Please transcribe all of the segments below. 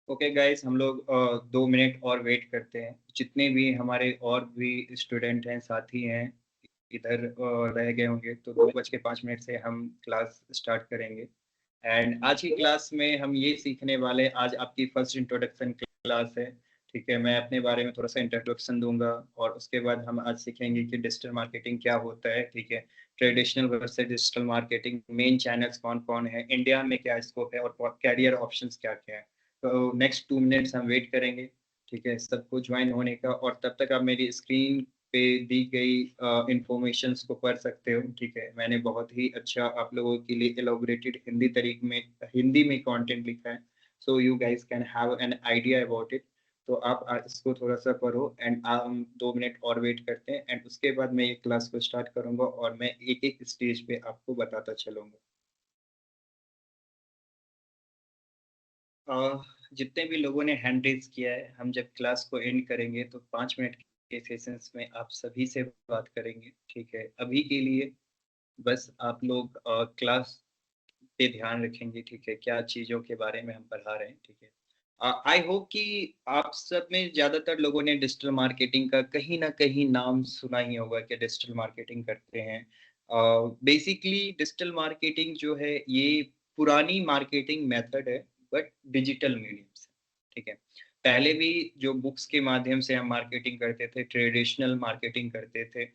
Okay guys, हम लोग 2 minute और वेट करते हैं। जितने भी हमारे और भी स्टूडेंट हैं, साथी हैं, इधर रह गए होंगे, तो 2:05 से हम क्लास स्टार्ट करेंगे। एंड आज की क्लास में हम ये सीखने वाले, आज आपकी फर्स्ट इंट्रोडक्शन क्लास है। ठीक है, मैं अपने बारे में थोड़ा सा इंट्रोडक्शन दूंगा और उसके बाद हम आज सीखेंगे कि डिजिटल मार्केटिंग क्या होता है। ठीक है, traditional versus digital marketing, main channels कौन कौन है, इंडिया में क्या स्कोप है और कैरियर ऑप्शंस क्या क्या है। तो नेक्स्ट 2 मिनट्स हम वेट करेंगे। ठीक है, सबको ज्वाइन होने का, और तब तक आप मेरी स्क्रीन पे दी गई इंफॉर्मेशंस को पढ़ सकते हो। ठीक है, मैंने बहुत ही अच्छा आप लोगों के लिए एलोबरेटेड हिंदी में कंटेंट लिखा है, so you guys can have an idea about it. तो आप इसको थोड़ा सा पढ़ो एंड हम 2 मिनट और वेट करते हैं एंड उसके बाद मैं ये क्लास को स्टार्ट करूंगा और मैं एक एक स्टेज पे आपको बताता चलूंगा। अ, जितने भी लोगों ने हैंड रेज़ किया है, हम जब क्लास को एंड करेंगे तो 5 मिनट के सेशंस में आप सभी से बात करेंगे, ठीक है? अभी के लिए बस आप लोग क्लास पे ध्यान रखेंगे, ठीक है? क्या चीज़ों के बारे में हम पढ़ा रहे हैं, ठीक है? आई होप कि आप सब में ज़्यादातर लोगों ने डिजिटल मार्केटिंग का कहीं न कहीं नाम सुना ही होगा कि डिजिटल मार्केटिंग करते हैं। बेसिकली डिजिटल मार्केटिंग जो है, ये पुरानी मार्केटिंग मेथड है, बट डिजिटल मीडियम से, ठीक है? पहले भी जो बुक्स के माध्यम से हम मार्केटिंग करते थे, ट्रेडिशनल मार्केटिंग करते थे।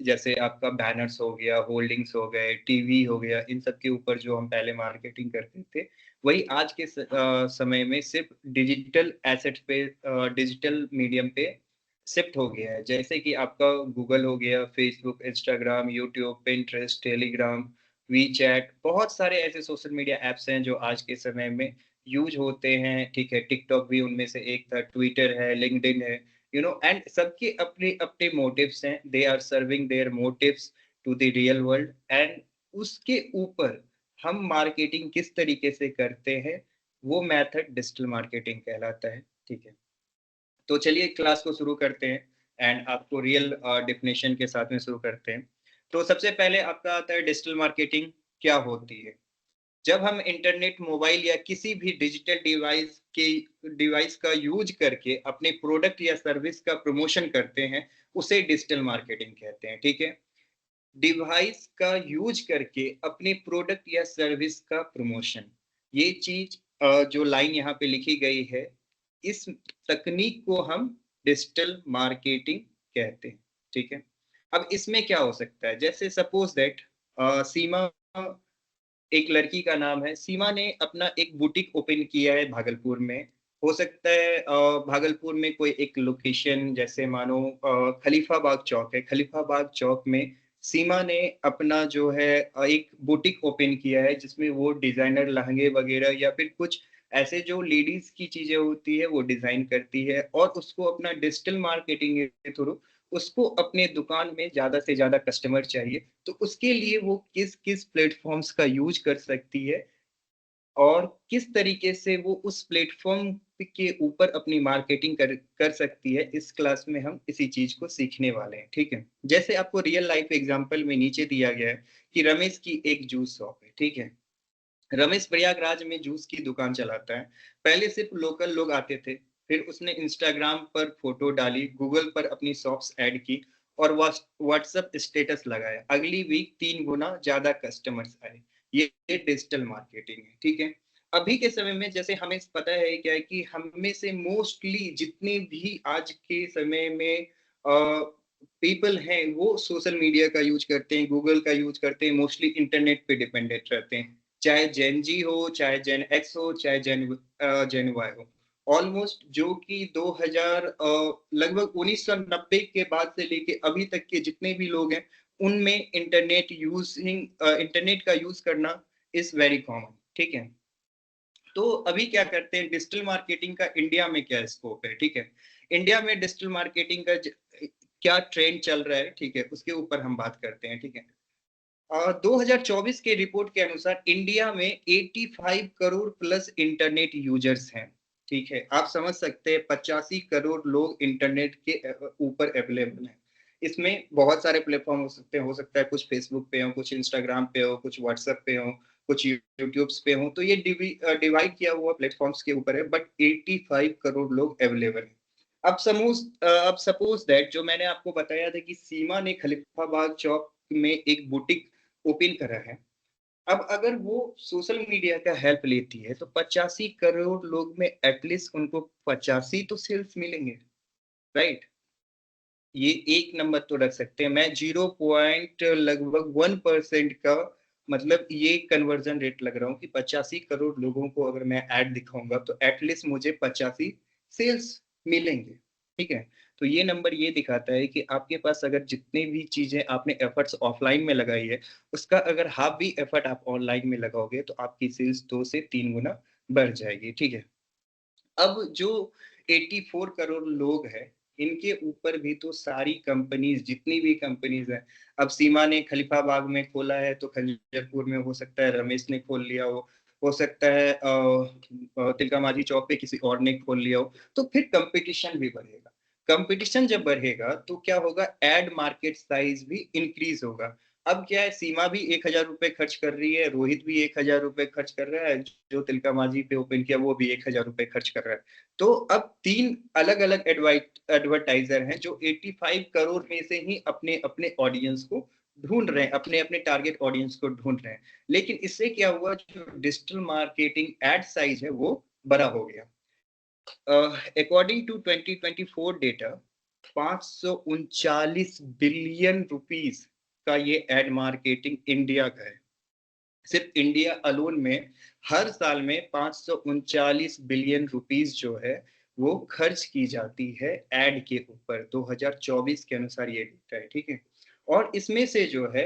जैसे आपका बैनर्स हो गया, होल्डिंग्स हो गए, टीवी हो गया, इन सब के ऊपर जो हम पहले मार्केटिंग करते थे, वही आज के समय में सिर्फ डिजिटल एसेट पे, डिजिटल मीडियम पे शिफ्ट हो गया है। जैसे कि आपका गूगल हो गया, Facebook, Instagram, YouTube, Pinterest, Telegram, WeChat, बहुत सारे ऐसे सोशल मीडिया ऐप्स हैं जो आज के समय में यूज़ होते हैं, ठीक है? टिकटॉक भी उनमें से एक था, ट्विटर है, लिंक्डइन है, एंड सबके अपने-अपने मोटिव्स हैं। They are serving their motives to the real world, and उसके ऊपर हम मार्केटिंग किस तरीके से करते हैं, वो मेथड डिजिटल मार्केटिंग कहलाता है, ठीक है? तो चलिए क्लास को शुरू करते हैं एंड आपको रियल डेफिनेशन के साथ में शुरू करते हैं। तो सबसे पहले आपका आता है डिजिटल मार्केटिंग क्या होती है? जब हम इंटरनेट, मोबाइल या किसी भी डिजिटल डिवाइस का यूज करके अपने प्रोडक्ट या सर्विस का प्रमोशन करते हैं, उसे डिजिटल मार्केटिंग कहते हैं, ठीक है? डिवाइस का यूज करके अपने प्रोडक्ट या सर्विस का प्रमोशन, ये चीज जो लाइन यहाँ पे लिखी गई है, इस तकनीक को हम डिजिटल मार्केटिंग कहते हैं, ठीक है? अब इसमें क्या हो सकता है, जैसे सपोज दैट सीमा, एक लड़की का नाम है सीमा, ने अपना एक बुटीक ओपन किया है भागलपुर में। हो सकता है भागलपुर में कोई एक लोकेशन, जैसे मानो खलीफाबाग चौक है, खलीफाबाग चौक में सीमा ने अपना जो है एक बुटीक ओपन किया है, जिसमें वो डिजाइनर लहंगे वगैरह या फिर कुछ ऐसे जो लेडीज की चीजें होती है वो डिजाइन करती है, और उसको अपना डिजिटल मार्केटिंग के थ्रू उसको अपने दुकान में ज़्यादा से ज़्यादा कस्टमर चाहिए, तो उसके लिए वो किस-किस प्लेटफ़ॉर्म्स का यूज़ कर सकती है और किस तरीके से वो उस प्लेटफ़ॉर्म के ऊपर अपनी मार्केटिंग कर कर सकती है, इस क्लास में हम इसी चीज़ को सीखने वाले हैं, ठीक है? जैसे आपको रियल लाइफ़ एग्ज़ाम्पल में नीचे दिया गया है कि रमेश की एक जूस शॉप है, ठीक है? रमेश प्रयागराज में जूस की दुकान चलाता है। पहले सिर्फ लोकल लोग आते थे, फिर उसने इंस्टाग्राम पर फोटो डाली, गूगल पर अपनी शॉप्स ऐड की और व्हाट्सएप स्टेटस लगाया। अगली वीक 3 गुना ज़्यादा कस्टमर्स आए। ये डिजिटल मार्केटिंग है, ठीक है? अभी के समय में जैसे हमें पता है क्या है कि हम में से मोस्टली जितने भी आज के समय में पीपल हैं, वो सोशल मीडिया का यूज़ करते हैं, गूगल का यूज़ करते हैं, मोस्टली इंटरनेट पे डिपेंडेंट रहते हैं। चाहे जेन जी हो, चाहे जेन एक्स हो, चाहे जेन वाई हो। ऑलमोस्ट जो कि 2000 लगभग 1990 के बाद से लेके अभी तक के जितने भी लोग हैं, उनमें इंटरनेट का यूज़ करना इज़ वेरी कॉमन, ठीक है? तो अभी क्या करते हैं, डिजिटल मार्केटिंग का इंडिया में क्या स्कोप है, ठीक है? इंडिया में डिजिटल मार्केटिंग का क्या ट्रेंड चल रहा है, ठीक है? उसके ऊपर हम बात करते हैं, ठीक है? 2024 के रिपोर्ट के अनुसार इंडिया में 85 करोड़ प्लस इंटरनेट यूजर्स हैं, ठीक है? आप समझ सकते हैं 85 करोड़ लोग इंटरनेट के ऊपर अवेलेबल हैं। इसमें बहुत सारे प्लेटफ़ॉर्म हो सकते हैं, हो सकता है कुछ फेसबुक पे हो, कुछ इंस्टाग्राम पे हो, कुछ व्हाट्सएप पे हो, कुछ यूट्यूब्स पे हो, तो ये डिवाइड किया हुआ प्लेटफॉर्म्स के ऊपर है, बट 85 करोड़ लोग अवेलेबल हैं। अब सपोज दैट जो मैंने आपको बताया था कि सीमा ने खलीफाबाद चौक में एक बुटीक ओपन करा है, अब अगर वो सोशल मीडिया का हेल्प लेती है तो 85 करोड़ लोग में एटलीस्ट उनको 85 तो सेल्स मिलेंगे, राइट? ये एक नंबर तो रख सकते हैं। मैं 0 पॉइंट लगभग 1% का मतलब ये कन्वर्जन रेट लग रहा हूँ कि 85 करोड़ लोगों को अगर मैं ऐड दिखाऊंगा तो एटलीस्ट मुझे 85 सेल्स मिलेंगे, ठीक है? तो ये नंबर ये दिखाता है कि आपके पास अगर जितनी भी चीजें आपने एफर्ट्स ऑफलाइन में लगाई है, उसका अगर हाफ भी एफर्ट आप ऑनलाइन में लगाओगे तो आपकी सेल्स 2 से 3 गुना बढ़ जाएगी, ठीक है? अब जो 84 करोड़ लोग हैं, इनके ऊपर भी तो सारी कंपनीज, जितनी भी कंपनीज हैं, अब सीमा ने खलीफाबाग में खोला है तो खंजरपुर में हो सकता है रमेश ने खोल लिया हो सकता है तिलका मांझी चौक पे किसी और ने खोल लिया हो, तो फिर कंपटीशन भी बढ़ेगा। कंपटीशन जब बढ़ेगा तो क्या होगा, एड मार्केट साइज भी इंक्रीज होगा। अब क्या है, सीमा भी 1,000 रुपए खर्च कर रही है, रोहित भी 1,000 रुपए खर्च कर रहा है, जो तिलका मांझी पे ओपन किया वो भी 1,000 रुपए खर्च कर रहा है। तो अब 3 अलग अलग एडवर्टाइजर हैं जो 85 करोड़ में से ही अपने अपने ऑडियंस को ढूंढ रहे हैं, अपने अपने टारगेट ऑडियंस को ढूंढ रहे हैं। लेकिन इससे क्या हुआ, जो डिजिटल मार्केटिंग एड साइज है वो बड़ा हो गया। According to 2024 data, 539 billion rupees का ये एड मार्केटिंग इंडिया का है। सिर्फ इंडिया अलोन में हर साल में 539 बिलियन रुपीस जो है वो खर्च की जाती है एड के ऊपर, 2024 के अनुसार ये डेटा है, ठीक है? और इसमें से जो है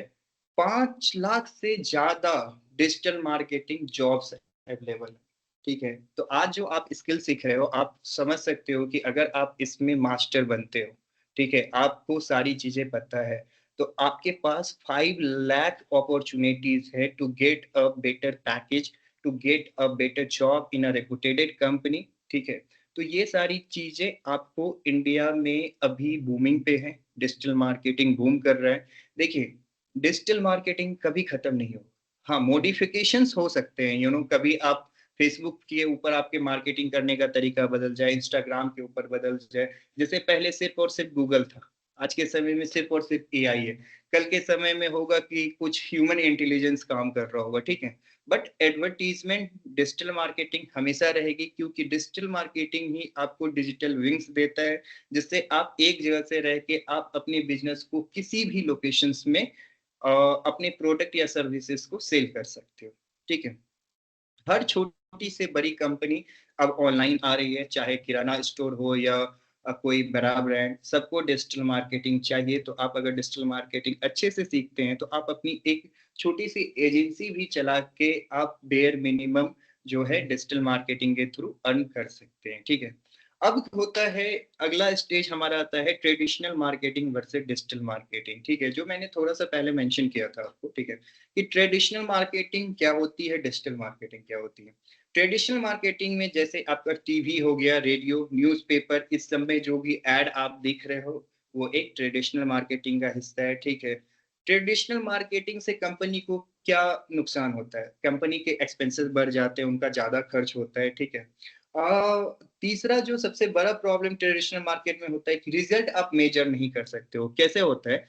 5 लाख से ज्यादा डिजिटल मार्केटिंग जॉब्स अवेलेबल है, ठीक है? तो आज जो आप स्किल सीख रहे हो, आप समझ सकते हो कि अगर आप इसमें मास्टर बनते हो, ठीक है, आपको सारी चीजें पता है, तो आपके पास 5 लाख अपॉर्चुनिटीज है to get a better package, to get a better job in a reputed company, ठीक है? तो ये सारी चीजें आपको इंडिया में अभी बूमिंग पे है, डिजिटल मार्केटिंग बूम कर रहा है। देखिए, डिजिटल मार्केटिंग कभी खत्म नहीं होगा। हाँ, मॉडिफिकेशंस हो सकते हैं, कभी आप फेसबुक के ऊपर आपके मार्केटिंग करने का तरीका बदल जाए, इंस्टाग्राम के ऊपर बदल जाए। जैसे पहले सिर्फ और सिर्फ गूगल था, आज के समय में सिर्फ और सिर्फ एआई है। कल के समय में होगा कि कुछ ह्यूमन इंटेलिजेंस काम कर रहा होगा, ठीक है? बट एडवर्टीजमेंट डिजिटल मार्केटिंग हमेशा रहेगी, क्योंकि डिजिटल मार्केटिंग ही आपको डिजिटल विंग्स देता है, जिससे आप एक जगह से रह के आप अपने बिजनेस को किसी भी लोकेशंस में अपने प्रोडक्ट या सर्विसेज को सेल कर सकते हो, ठीक है? हर छोटी से बड़ी कंपनी अब ऑनलाइन आ रही है, चाहे किराना स्टोर हो या कोई बड़ा ब्रांड, सबको डिजिटल मार्केटिंग चाहिए। तो आप अगर डिजिटल मार्केटिंग अच्छे से सीखते हैं तो आप अपनी एक छोटी सी एजेंसी भी चला के आप बेयर मिनिमम जो है डिजिटल मार्केटिंग के थ्रू अर्न कर सकते हैं, ठीक है? अब होता है, अगला स्टेज हमारा आता है traditional marketing versus digital marketing, ठीक है? जो मैंने थोड़ा सा पहले मेंशन किया था आपको, ठीक है, कि ट्रेडिशनल मार्केटिंग क्या होती है, डिजिटल मार्केटिंग क्या होती है। ट्रेडिशनल मार्केटिंग में जैसे आपका टीवी हो गया, रेडियो, न्यूज़पेपर, इस सब में जो भी एड आप देख रहे हो वो एक ट्रेडिशनल मार्केटिंग का हिस्सा है, ठीक है? ट्रेडिशनल मार्केटिंग से कंपनी को क्या नुकसान होता है, कंपनी के एक्सपेंसेस बढ़ जाते हैं, उनका ज्यादा खर्च होता है, ठीक है? तीसरा जो सबसे बड़ा प्रॉब्लम ट्रेडिशनल मार्केट में होता है कि रिजल्ट आप मेजर नहीं कर सकते हो। कैसे होता है,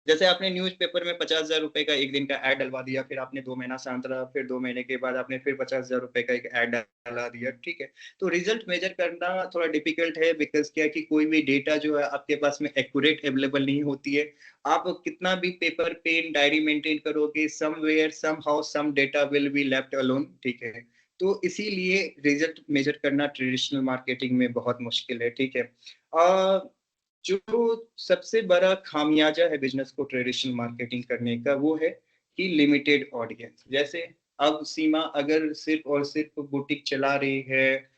जैसे आपने न्यूज़पेपर में 50,000 रुपए का एक दिन का एड डलवा दिया, फिर आपने 2 महीना शांत रहा, फिर 2 महीने के बाद आपने फिर 50,000 रुपए का एक एड डला दिया, ठीक है? तो रिजल्ट मेजर करना थोड़ा डिफिकल्ट है, बिकॉज क्या है कि कोई भी डेटा जो है आपके पास में एक्यूरेट अवेलेबल नहीं होती है। आप कितना भी पेपर पेन डायरी मेंटेन करोगे, somewhere somehow some data will be left alone, ठीक है? तो इसीलिए रिजल्ट मेजर करना ट्रेडिशनल मार्केटिंग में बहुत मुश्किल है, ठीक है? जो सबसे बड़ा खामियाजा है बिजनेस को ट्रेडिशनल मार्केटिंग करने का, वो है कि लिमिटेड ऑडियंस। जैसे अब सीमा अगर सिर्फ और सिर्फ बुटीक चला रही है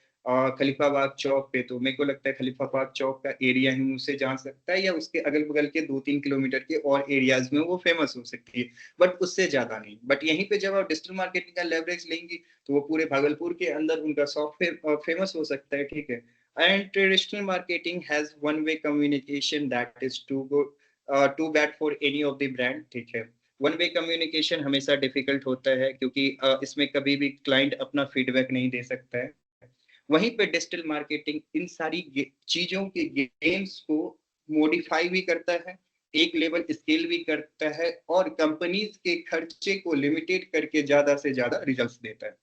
खलीफाबाद चौक पे, तो मेरे को लगता है खलीफाबाद चौक का एरिया ही उसे जान सकता है, या उसके अगल बगल के 2-3 किलोमीटर के और एरियाज में वो फेमस हो सकती है, बट उससे ज्यादा नहीं। बट यहीं पे जब आप डिजिटल मार्केटिंग का लेवरेज लेंगी तो वो पूरे भागलपुर के अंदर उनका सॉफ्टवेयर फेमस हो सकता है, ठीक है? And traditional marketing has one way communication that is too good, too bad for any of the brand, ठीक है? वन वे कम्युनिकेशन हमेशा डिफिकल्ट होता है, क्योंकि इसमें कभी भी क्लाइंट अपना फीडबैक नहीं दे सकता है। वहीं पे डिजिटल मार्केटिंग इन सारी चीजों के गेम्स को मॉडिफाई भी करता है, एक लेवल स्केल भी करता है, और कंपनीज के खर्चे को लिमिटेड करके ज्यादा से ज्यादा रिजल्ट्स देता है।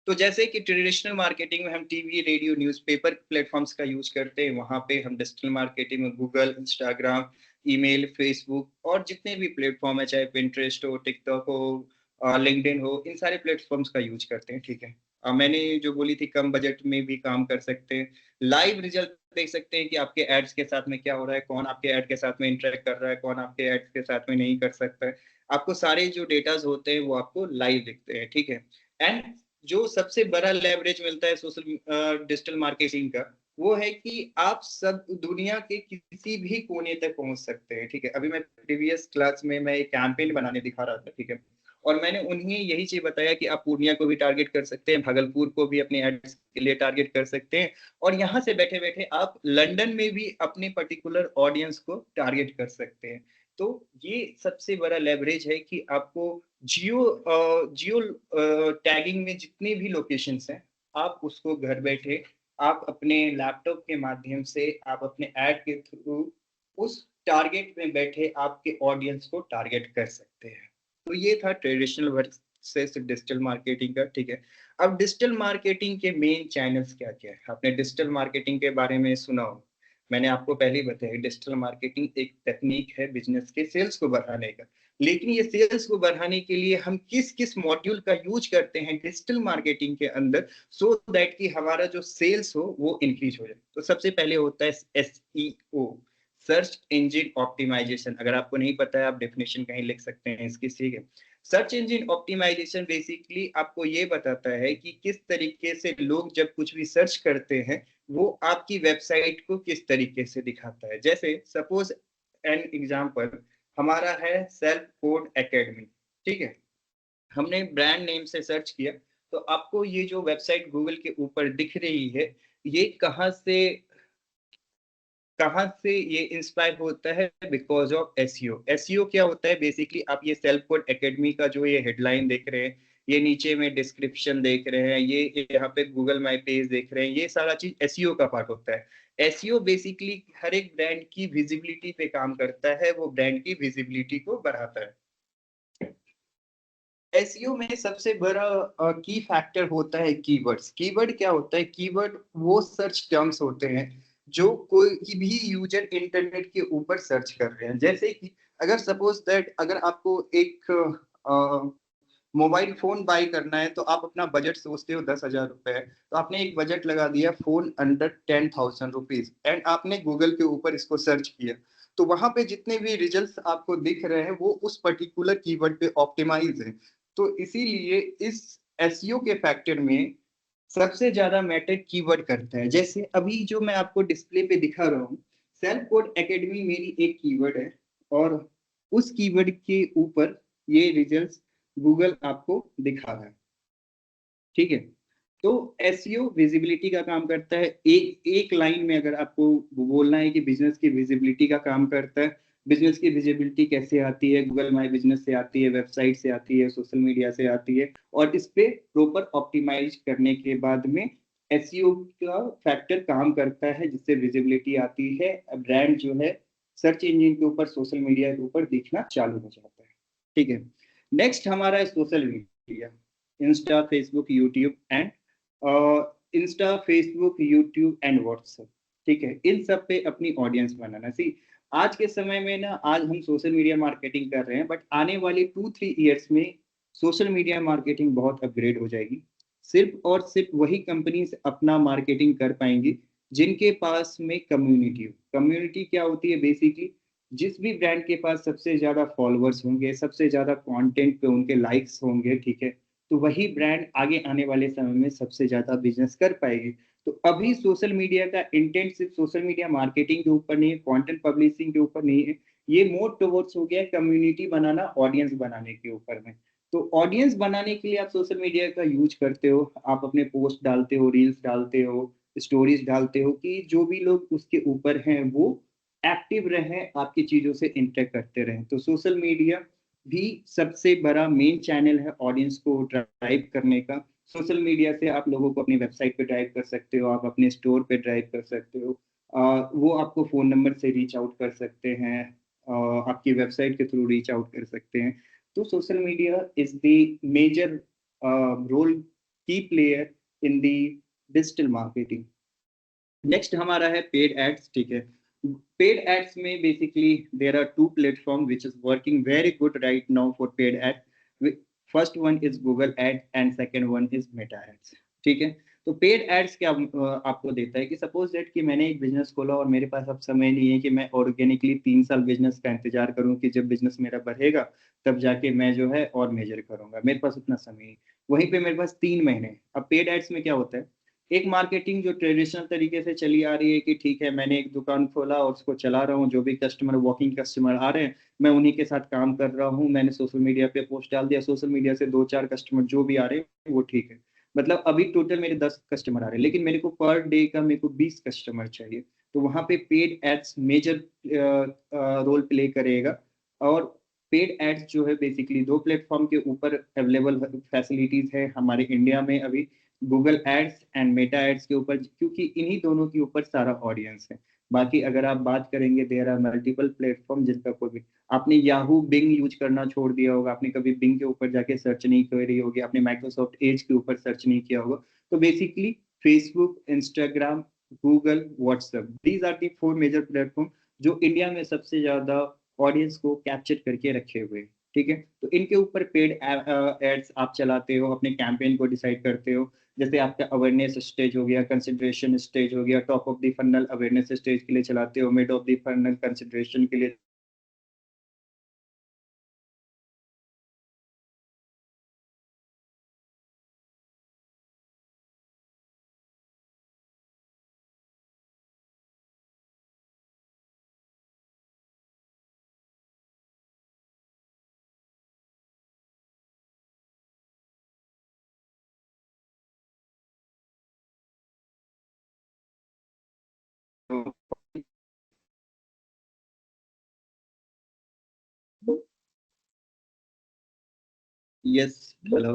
तो जैसे कि ट्रेडिशनल मार्केटिंग में हम टीवी, रेडियो, न्यूज़पेपर प्लेटफॉर्म्स का यूज करते हैं, वहां पे हम डिजिटल मार्केटिंग में गूगल, इंस्टाग्राम, ईमेल, फेसबुक और जितने भी प्लेटफॉर्म है, चाहे पिंटरेस्ट हो, टिकटॉक हो, लिंक्डइन हो, इन सारे प्लेटफॉर्म्स का यूज करते हैं। ठीक है, मैंने जो बोली थी कम बजट में भी काम कर सकते हैं, लाइव रिजल्ट देख सकते हैं कि आपके एड्स के साथ में क्या हो रहा है, कौन आपके एड के साथ में इंटरेक्ट कर रहा है, कौन आपके एड्स के साथ में नहीं कर सकता है। आपको सारे जो डेटाज होते हैं वो आपको लाइव दिखते हैं। ठीक है, एंड जो सबसे बड़ा लेवरेज मिलता है सोशल डिजिटल मार्केटिंग का, वो है कि आप सब दुनिया के किसी भी कोने तक पहुंच सकते हैं। ठीक है, अभी मैं प्रीवियस क्लास में मैं एक कैंपेन बनाने दिखा रहा था। ठीक है, और मैंने उन्हें यही चीज बताया कि आप पूर्णिया को भी टारगेट कर सकते हैं, भागलपुर को भी अपने एड्स के लिए टारगेट कर सकते हैं, और यहाँ से बैठे बैठे आप लंदन में भी अपने पर्टिकुलर ऑडियंस को टारगेट कर सकते हैं। तो ये सबसे बड़ा लेवरेज है कि आपको जियो टैगिंग में जितने भी लोकेशंस हैं, आप उसको घर बैठे आप अपने लैपटॉप के माध्यम से आप अपने ऐड के थ्रू उस टारगेट में बैठे आपके ऑडियंस को टारगेट कर सकते हैं। तो ये था ट्रेडिशनल वर्सेस डिजिटल मार्केटिंग का। ठीक है, अब डिजिटल मार्केटिंग के मेन चैनल्स क्या क्या है? आपने डिजिटल मार्केटिंग के बारे में सुना हो, मैंने आपको पहले ही बताया, डिजिटल मार्केटिंग एक टेक्निक है बिजनेस के सेल्स को बढ़ाने का। लेकिन ये सेल्स को बढ़ाने के लिए हम किस किस मॉड्यूल का यूज करते हैं डिजिटल मार्केटिंग के अंदर, सो दैट कि हमारा जो सेल्स हो वो इंक्रीज हो जाए। तो सबसे पहले होता है SEO, सर्च इंजन ऑप्टिमाइजेशन। अगर आपको नहीं पता है, आप डेफिनेशन कहीं लिख सकते हैं इसकी। ठीक है, सर्च इंजन ऑप्टिमाइजेशन बेसिकली आपको ये बताता है कि किस तरीके से लोग जब कुछ भी सर्च करते हैं, वो आपकी वेबसाइट को किस तरीके से दिखाता है। जैसे सपोज एन एग्जांपल हमारा है सेल्फ कोड एकेडमी। ठीक है, हमने ब्रांड नेम से सर्च किया, तो आपको ये जो वेबसाइट गूगल के ऊपर दिख रही है, ये कहाँ से ये इंस्पायर होता है? Because of SEO. एसईओ क्या होता है? बेसिकली आप ये सेल्फ कोड एकेडमी का जो ये हेडलाइन देख रहे हैं, ये नीचे में डिस्क्रिप्शन देख रहे हैं, ये यहाँ पे गूगल माई पेज देख रहे हैं, ये सारा चीज एसईओ का पार्ट होता है। एसईओ बेसिकली हर एक ब्रांड की विजिबिलिटी पे काम करता है, वो ब्रांड की विजिबिलिटी को बढ़ाता है। एसईओ में सबसे बड़ा की फैक्टर होता है कीवर्ड्स। कीवर्ड क्या होता है? कीवर्ड वो सर्च टर्म्स होते हैं जो कोई भी यूजर इंटरनेट के ऊपर सर्च कर रहे हैं। जैसे कि अगर सपोज दैट अगर आपको एक मोबाइल फोन बाय करना है, तो आप अपना बजट सोचते हो 10,000 रुपए है, तो आपने एक बजट लगा दिया फोन अंडर 10,000 रुपीज, एंड आपने गूगल के ऊपर इसको सर्च किया, तो वहां पे जितने भी रिजल्ट्स आपको दिख रहे हैं वो उस पर्टिकुलर कीवर्ड पे ऑप्टिमाइज है। तो इसीलिए इस एसईओ के फैक्टर में सबसे ज्यादा मैटर कीवर्ड करता है। जैसे अभी जो मैं आपको डिस्प्ले पे दिखा रहा हूँ, सेल्फ कोड एकेडमी मेरी एक कीवर्ड है, और उस कीवर्ड के ऊपर ये रिजल्ट्स गूगल आपको दिखा रहा है। ठीक है, तो एसईओ विजिबिलिटी का काम करता है। एक एक लाइन में अगर आपको बोलना है कि बिजनेस की विजिबिलिटी का काम करता है, बिजनेस की विजिबिलिटी कैसे आती है? गूगल माई बिजनेस से आती है, वेबसाइट से आती है, सोशल मीडिया से आती है, और इस पे प्रॉपर ऑप्टिमाइज करने के बाद में एसईओ का फैक्टर काम करता है, जिससे विजिबिलिटी आती है, ब्रांड जो है सर्च इंजन के ऊपर, सोशल मीडिया के ऊपर दिखना चालू हो जाता है। ठीक है, नेक्स्ट हमारा है social media, Insta, Facebook, YouTube and WhatsApp. ठीक है, इन सब पे अपनी ऑडियंस बनाना। सी आज के समय में ना, आज हम सोशल मीडिया मार्केटिंग कर रहे हैं, बट आने वाले 2-3 ईयर्स में सोशल मीडिया मार्केटिंग बहुत अपग्रेड हो जाएगी। सिर्फ और सिर्फ वही कंपनीज अपना मार्केटिंग कर पाएंगी जिनके पास में कम्युनिटी हो। कम्युनिटी क्या होती है? बेसिकली जिस भी ब्रांड के पास सबसे ज्यादा फॉलोअर्स होंगे, सबसे ज्यादा कंटेंट पे उनके लाइक्स होंगे, ठीक है, तो वही ब्रांड आगे आने वाले समय में सबसे ज्यादा बिजनेस कर पाएगी। तो अभी सोशल मीडिया का इंटेंट सिर्फ सोशल मीडिया मार्केटिंग के ऊपर नहीं है, कंटेंट पब्लिशिंग के ऊपर नहीं है, ये मोर टुवर्ड्स हो गया कम्युनिटी बनाना, ऑडियंस बनाने के ऊपर में। तो ऑडियंस बनाने के लिए आप सोशल मीडिया का यूज करते हो, आप अपने पोस्ट डालते हो, रील्स डालते हो, स्टोरीज डालते हो, कि जो भी लोग उसके ऊपर हैं वो एक्टिव रहें, आपकी चीजों से इंटरेक्ट करते रहें। तो सोशल मीडिया भी सबसे बड़ा मेन चैनल है ऑडियंस को ड्राइव करने का। सोशल मीडिया से आप लोगों को अपनी वेबसाइट पे ड्राइव कर सकते हो, आप अपने स्टोर पे ड्राइव कर सकते हो। वो आपको फ़ोन नंबर से रीच आउट कर सकते हैं, आपकी वेबसाइट के थ्रू रीच आउट कर सकते हैं। तो social media is the major role की player in the digital marketing. Next हमारा है पेड एड्स, ठीक है। पेड एड्स में basically there are two platform which is working very good right now for paid ad. First one is Google ad and second one is Meta ads, ठीक है। तो paid ads क्या आपको देता है कि सपोज दैट कि मैंने एक बिजनेस खोला और मेरे पास अब समय नहीं है कि मैं ऑर्गेनिकली 3 साल बिजनेस का इंतजार करूं कि जब बिजनेस मेरा बढ़ेगा तब जाके मैं जो है और मेजर करूंगा, मेरे पास उतना समय नहीं। वहीं पे मेरे पास 3 महीने। अब पेड एड्स में क्या होता है, एक मार्केटिंग जो ट्रेडिशनल तरीके से चली आ रही है कि ठीक है मैंने एक दुकान खोला और उसको चला रहा हूँ, जो भी कस्टमर वॉकिंग कस्टमर आ रहे हैं मैं उन्हीं के साथ काम कर रहा हूँ, मैंने सोशल मीडिया पे पोस्ट डाल दिया, सोशल मीडिया से 2-4 कस्टमर जो भी आ रहे हैं वो ठीक है। मतलब अभी टोटल मेरे 10 कस्टमर आ रहे हैं लेकिन मेरे को पर डे का मेरे को 20 कस्टमर चाहिए। तो वहाँ पे paid ads major role play करेगा। और पेड एड्स जो है बेसिकली दो प्लेटफॉर्म के ऊपर अवेलेबल फैसिलिटीज है हमारे इंडिया में अभी, Google ads and Meta ads के ऊपर, क्योंकि इन्हीं दोनों के ऊपर सारा ऑडियंस है। बाकी अगर आप बात करेंगे देयर आर मल्टीपल प्लेटफॉर्म जिनका कोई भी, आपने याहू बिंग यूज करना छोड़ दिया होगा, आपने कभी बिंग के ऊपर जाके सर्च नहीं करी होगी, आपने माइक्रोसॉफ्ट एज के ऊपर सर्च नहीं किया होगा। तो basically Facebook, Instagram, Google, WhatsApp, these are the 4 major platform जो इंडिया में सबसे ज्यादा ऑडियंस को कैप्चर करके रखे हुए हैं, ठीक है। तो इनके ऊपर पेड एड्स आप चलाते हो, अपने कैंपेन को डिसाइड करते हो। जैसे आपका अवेयरनेस स्टेज हो गया, कंसिडरेशन स्टेज हो गया, top of the funnel awareness stage के लिए चलाते हो, mid of the funnel consideration के लिए। Yes, hello.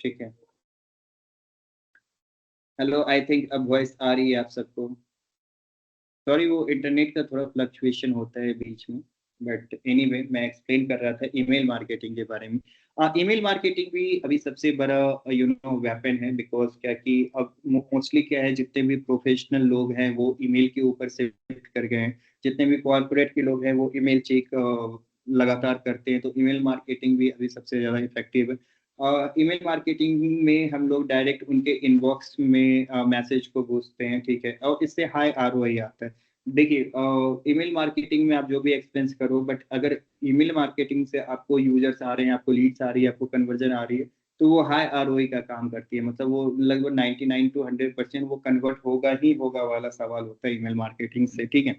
ठीक है। हेलो, आई थिंक अब वॉइस आ रही है आप सबको। सॉरी, वो इंटरनेट का थोड़ा फ्लक्चुएशन होता है बीच में। बट एनीवे मैं एक्सप्लेन कर रहा था ईमेल मार्केटिंग के बारे में। ईमेल मार्केटिंग भी अभी सबसे बड़ा वेपन है, बिकॉज क्या कि अब मोस्टली क्या है, जितने भी प्रोफेशनल लोग हैं वो ईमेल के ऊपर शिफ्ट कर गए हैं, जितने भी कॉर्पोरेट के लोग हैं वो ईमेल चेक लगातार करते हैं। तो ईमेल मार्केटिंग भी अभी सबसे ज़्यादा इफेक्टिव है। ईमेल मार्केटिंग में हम लोग डायरेक्ट उनके इनबॉक्स में मैसेज को भेजते हैं, ठीक है, और इससे हाई आरओआई आता है। देखिए, ईमेल मार्केटिंग में आप जो भी एक्सपेंस करो, बट अगर ईमेल मार्केटिंग से आपको यूजर्स आ रहे हैं, आपको लीड्स आ रही है, आपको कन्वर्जन आ रही है, तो वो हाई आरओआई का काम करती है। मतलब वो लगभग 99 to 100% वो कन्वर्ट होगा ही होगा वाला सवाल होता है ईमेल मार्केटिंग से, ठीक है।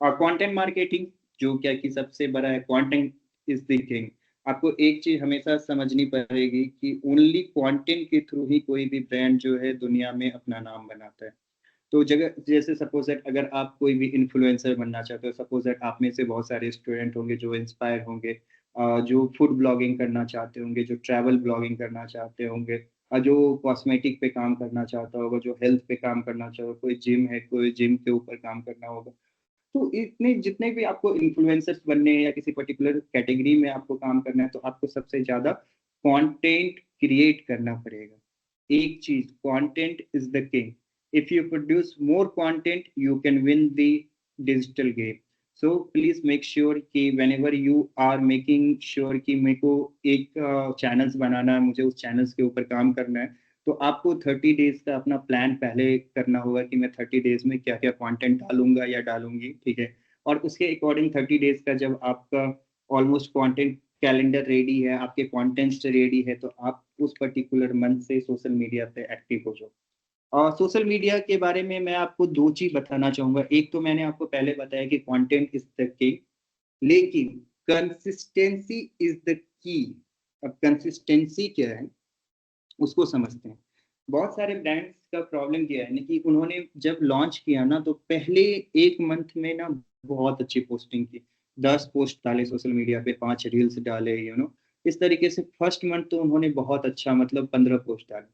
और कंटेंट मार्केटिंग जो क्या कि सबसे बड़ा है, कंटेंट इज द थिंग। आपको एक चीज हमेशा समझनी पड़ेगी कि ओनली कंटेंट के थ्रू ही कोई भी ब्रांड जो है दुनिया में अपना नाम बनाता है। तो जगह जैसे सपोज दैट अगर आप कोई भी इन्फ्लुएंसर बनना चाहते हो, सपोज दैट आप में से बहुत सारे स्टूडेंट होंगे जो इंस्पायर होंगे, जो फूड ब्लॉगिंग करना चाहते होंगे, जो ट्रैवल ब्लॉगिंग करना चाहते होंगे, जो कॉस्मेटिक पे काम करना चाहता होगा, जो हेल्थ पे काम करना चाहो, कोई जिम है, कोई जिम के ऊपर काम करना होगा। तो इतने जितने भी आपको इन्फ्लुएंसर्स बनने हैं या किसी पर्टिकुलर कैटेगरी में आपको काम करना है, तो आपको सबसे ज्यादा कंटेंट क्रिएट करना पड़ेगा। एक चीज, content is the king. If you produce more content you can win the digital game. So please make sure कि whenever you are making sure कि मेरे को एक चैनल्स बनाना है, मुझे उस चैनल्स के ऊपर काम करना है, तो आपको 30 डेज का अपना प्लान पहले करना होगा कि मैं 30 डेज में क्या क्या कंटेंट डालूंगा या डालूंगी, ठीक है। और उसके अकॉर्डिंग 30 डेज का जब आपका ऑलमोस्ट कंटेंट कैलेंडर रेडी है, आपके कंटेंट्स रेडी है, तो आप उस पर्टिकुलर मंथ से सोशल मीडिया पे एक्टिव हो जाओ। और सोशल मीडिया के बारे में मैं आपको दो चीज बताना चाहूंगा। एक तो मैंने आपको पहले बताया कि कंटेंट इज द की, लेकिन कंसिस्टेंसी इज द की। अब कंसिस्टेंसी क्या है उसको समझते हैं। बहुत सारे ब्रांड्स का प्रॉब्लम किया है ना कि उन्होंने जब लॉन्च किया ना तो पहले 1 मंथ में ना बहुत अच्छी पोस्टिंग की, 10 पोस्ट डाले सोशल मीडिया पे, 5 रील्स डाले, इस तरीके से फर्स्ट मंथ तो उन्होंने बहुत अच्छा मतलब 15 पोस्ट डाले,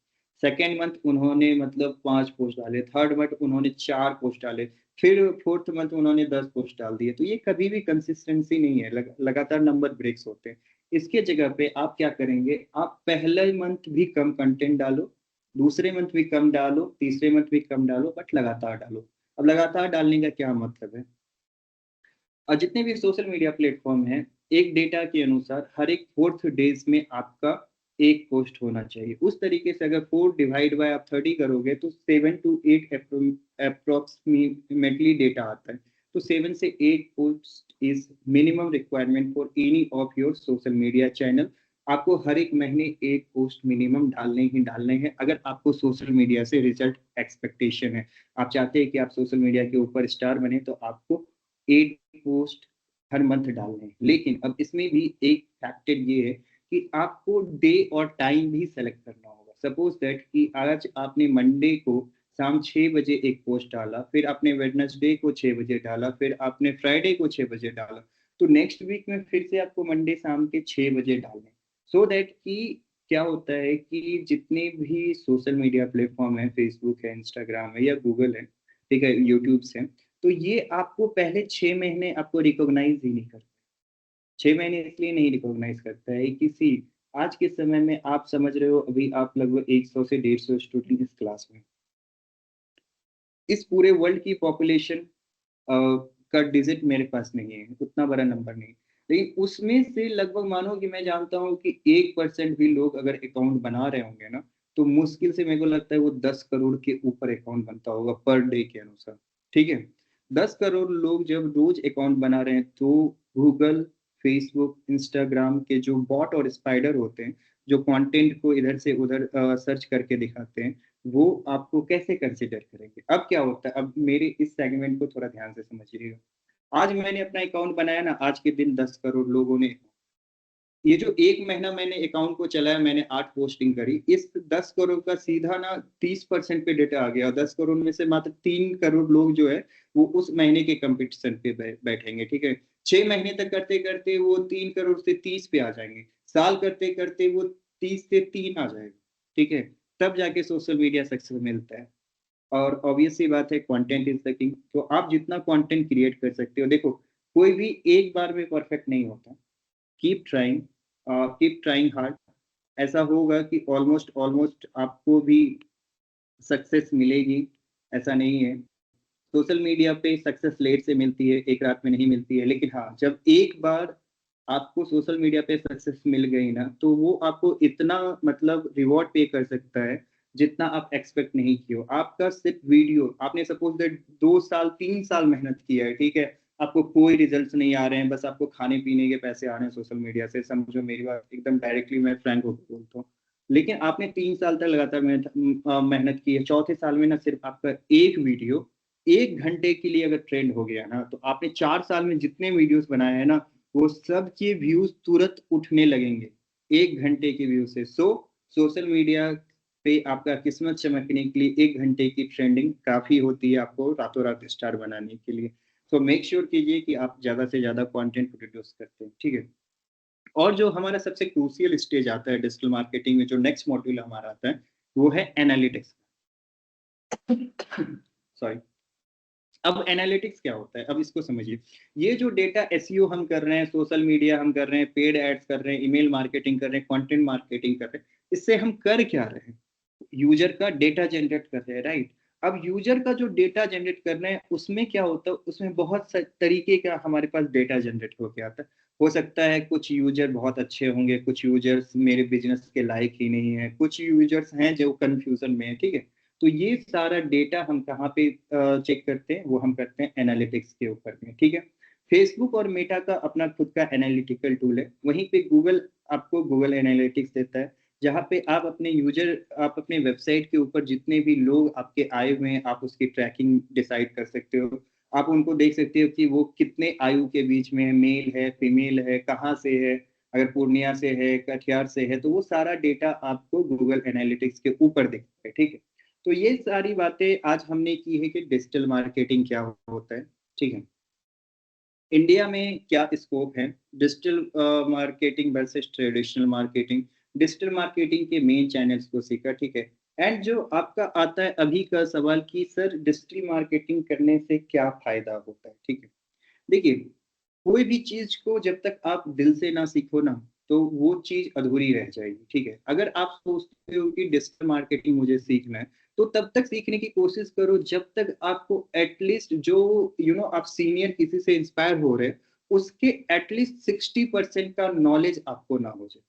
सेकेंड मंथ उन्होंने मतलब 5 पोस्ट डाले, थर्ड मंथ उन्होंने 4 पोस्ट डाले, फिर फोर्थ मंथ उन्होंने 10 पोस्ट डाल दिए। तो ये कभी भी कंसिस्टेंसी नहीं है, लगातार नंबर ब्रेक्स होते हैं। इसके जगह पे आप क्या करेंगे, आप पहले मंथ भी कम कंटेंट डालो, दूसरे मंथ भी कम डालो, तीसरे मंथ भी कम डालो, बट लगातार डालो। अब लगातार डालने का क्या मतलब है, और जितने भी सोशल मीडिया प्लेटफॉर्म हैं, एक डेटा के अनुसार हर एक 4th डेज में आपका एक पोस्ट होना चाहिए। उस तरीके से अगर 4 डिवाइड बाय आप 30 करोगे तो 7 to 8 अप्रोक्सीमेटली डेटा आता है। तो 7 से 8 post is minimum requirement for any of your social media channel. आपको हर एक महीने एक पोस्ट मिनिमम डालने ही डालने हैं, अगर आपको सोशल मीडिया से रिजल्ट एक्सपेक्टेशन है। आप चाहते हैं कि आप सोशल मीडिया के ऊपर स्टार बने, तो आपको 8 पोस्ट हर मंथ डालने हैं। लेकिन अब इसमें भी एक फैक्टर ये है कि आपको डे और टाइम भी सेलेक्ट करना होगा। सपोज दैट कि आज आपने मंडे को शाम 6 बजे एक पोस्ट डाला, फिर आपने वेडनेसडे को 6 बजे डाला, फिर आपने फ्राइडे को 6 बजे डाला, तो नेक्स्ट वीक में फिर से आपको मंडे शाम के 6 बजे डालने, सो दैट कि क्या होता है कि जितने भी सोशल मीडिया प्लेटफॉर्म है, फेसबुक है, इंस्टाग्राम है या गूगल है, ठीक है, यूट्यूब से, तो ये आपको पहले 6 महीने आपको रिकॉग्नाइज ही नहीं करता। 6 महीने इसलिए नहीं रिकॉग्नाइज करता है किसी, आज के समय में आप समझ रहे हो, अभी आप लगभग 100 से 150 स्टूडेंट इस क्लास में, इस पूरे वर्ल्ड की पॉपुलेशन का डिजिट मेरे पास नहीं है, उतना बड़ा नंबर नहीं। लेकिन उसमें से लगभग मानो कि मैं जानता हूँ कि 1% भी लोग अगर अकाउंट बना रहे होंगे ना, तो मुश्किल से मेरे को लगता है वो 10 करोड़ के ऊपर अकाउंट बनता होगा पर डे के अनुसार। ठीक है, 10 करोड़ लोग जब रोज अकाउंट बना रहे हैं, तो गूगल, फेसबुक, इंस्टाग्राम के जो बॉट और स्पाइडर होते हैं, जो कंटेंट को इधर से उधर सर्च करके दिखाते हैं, वो आपको कैसे कंसिडर करेंगे। अब क्या होता है, अब मेरे इस सेगमेंट को थोड़ा ध्यान से समझिएगा। आज मैंने अपना अकाउंट बनाया ना, आज के दिन 10 करोड़ लोगों ने, ये जो 1 महीना मैंने अकाउंट को चलाया, मैंने 8 पोस्टिंग करी, इस 10 करोड़ का सीधा ना 30% पे डेटा आ गया, और 10 करोड़ में से मात्र 3 करोड़ लोग जो है वो उस महीने के कंपटीशन पे बैठेंगे। ठीक है, 6 महीने तक करते करते वो 3 करोड़ से 30 पे आ जाएंगे, साल करते करते वो 30 से 3 आ जाएगा। ठीक है, तब जाके सोशल मीडिया सक्सेस मिलता है। और ऑब्वियस सी बात है, कंटेंट इज द किंग। तो आप जितना कंटेंट क्रिएट कर सकते हो, देखो कोई भी एक बार में परफेक्ट नहीं होता, keep trying, keep trying hard. ऐसा होगा कि ऑलमोस्ट ऑलमोस्ट आपको भी सक्सेस मिलेगी, ऐसा नहीं है। सोशल मीडिया पे सक्सेस लेट से मिलती है, एक रात में नहीं मिलती है, लेकिन हाँ, जब एक बार आपको सोशल मीडिया पे सक्सेस मिल गई ना, तो वो आपको इतना मतलब रिवॉर्ड पे कर सकता है जितना आप एक्सपेक्ट नहीं किए हो। आपका सिर्फ वीडियो, आपने सपोज दैट 2 साल 3 साल मेहनत किया है, ठीक है, आपको कोई रिजल्ट नहीं आ रहे हैं, बस आपको खाने पीने के पैसे आ रहे हैं सोशल मीडिया से, समझो मेरी बात एकदम डायरेक्टली, मैं फ्रैंक होकर बोलता हूँ। लेकिन आपने 3 साल तक लगातार मेहनत की है, चौथे साल में ना सिर्फ आपका एक वीडियो 1 घंटे के लिए अगर ट्रेंड हो गया ना, तो आपने 4 साल में जितने वीडियोस बनाए हैं ना, वो सब के व्यूज तुरंत उठने लगेंगे 1 घंटे के व्यू से। सो सोशल मीडिया पे आपका किस्मत चमकने के लिए 1 घंटे की ट्रेंडिंग काफी होती है आपको रातों रात स्टार बनाने के लिए। सो मेक श्योर कीजिए कि आप ज्यादा से ज्यादा कंटेंट प्रोड्यूस करते हैं। ठीक है, और जो हमारा सबसे क्रूशियल स्टेज आता है डिजिटल मार्केटिंग में, जो नेक्स्ट मॉड्यूल हमारा आता है, वो है एनालिटिक्स। सॉरी। अब एनालिटिक्स क्या होता है, अब इसको समझिए। ये जो डेटा एसईओ हम कर रहे हैं, सोशल मीडिया हम कर रहे हैं, पेड एड्स कर रहे हैं, ईमेल मार्केटिंग कर रहे हैं, कंटेंट मार्केटिंग कर रहे हैं, इससे हम कर क्या रहे हैं, यूजर का डेटा जनरेट कर रहे हैं, राइट। अब यूजर का जो डेटा जनरेट कर रहे हैं, उसमें क्या होता है, उसमें बहुत से तरीके का हमारे पास डेटा जनरेट होके आता है। हो सकता है कुछ यूजर बहुत अच्छे होंगे, कुछ यूजर्स मेरे बिजनेस के लायक ही नहीं है, कुछ यूजर्स हैं जो कंफ्यूजन में है। ठीक है, तो ये सारा डेटा हम कहाँ पे चेक करते हैं, वो हम करते हैं एनालिटिक्स के ऊपर में। ठीक है, फेसबुक और मेटा का अपना खुद का एनालिटिकल टूल है, वहीं पे गूगल आपको गूगल एनालिटिक्स देता है, जहाँ पे आप अपने यूजर, आप अपने वेबसाइट के ऊपर जितने भी लोग आपके आए हुए हैं, आप उसकी ट्रैकिंग डिसाइड कर सकते हो। आप उनको देख सकते हो कि वो कितने आयु के बीच में है, मेल है, फीमेल है, कहाँ से है, अगर पूर्णिया से है, कटिहार से है, तो वो सारा डेटा आपको गूगल एनालिटिक्स के ऊपर दिखता है, ठीक है। तो ये सारी बातें आज हमने की है कि डिजिटल मार्केटिंग क्या होता है, ठीक है। इंडिया में क्या स्कोप है, digital marketing versus traditional marketing. Digital marketing के मेन चैनल्स को सीखा, ठीक है। एंड जो आपका आता है अभी का सवाल कि सर डिजिटल मार्केटिंग करने से क्या फायदा होता है, ठीक है। देखिए, कोई भी चीज को जब तक आप दिल से ना सीखो ना, तो वो चीज अधूरी रह जाएगी, ठीक है। अगर आप सोचते हो कि डिजिटल मार्केटिंग मुझे सीखना है, तो तब तक सीखने की कोशिश करो जब तक आपको एटलीस्ट जो आप सीनियर किसी से इंस्पायर हो रहे हैं, उसके एटलीस्ट 60% का नॉलेज आपको ना हो जाए।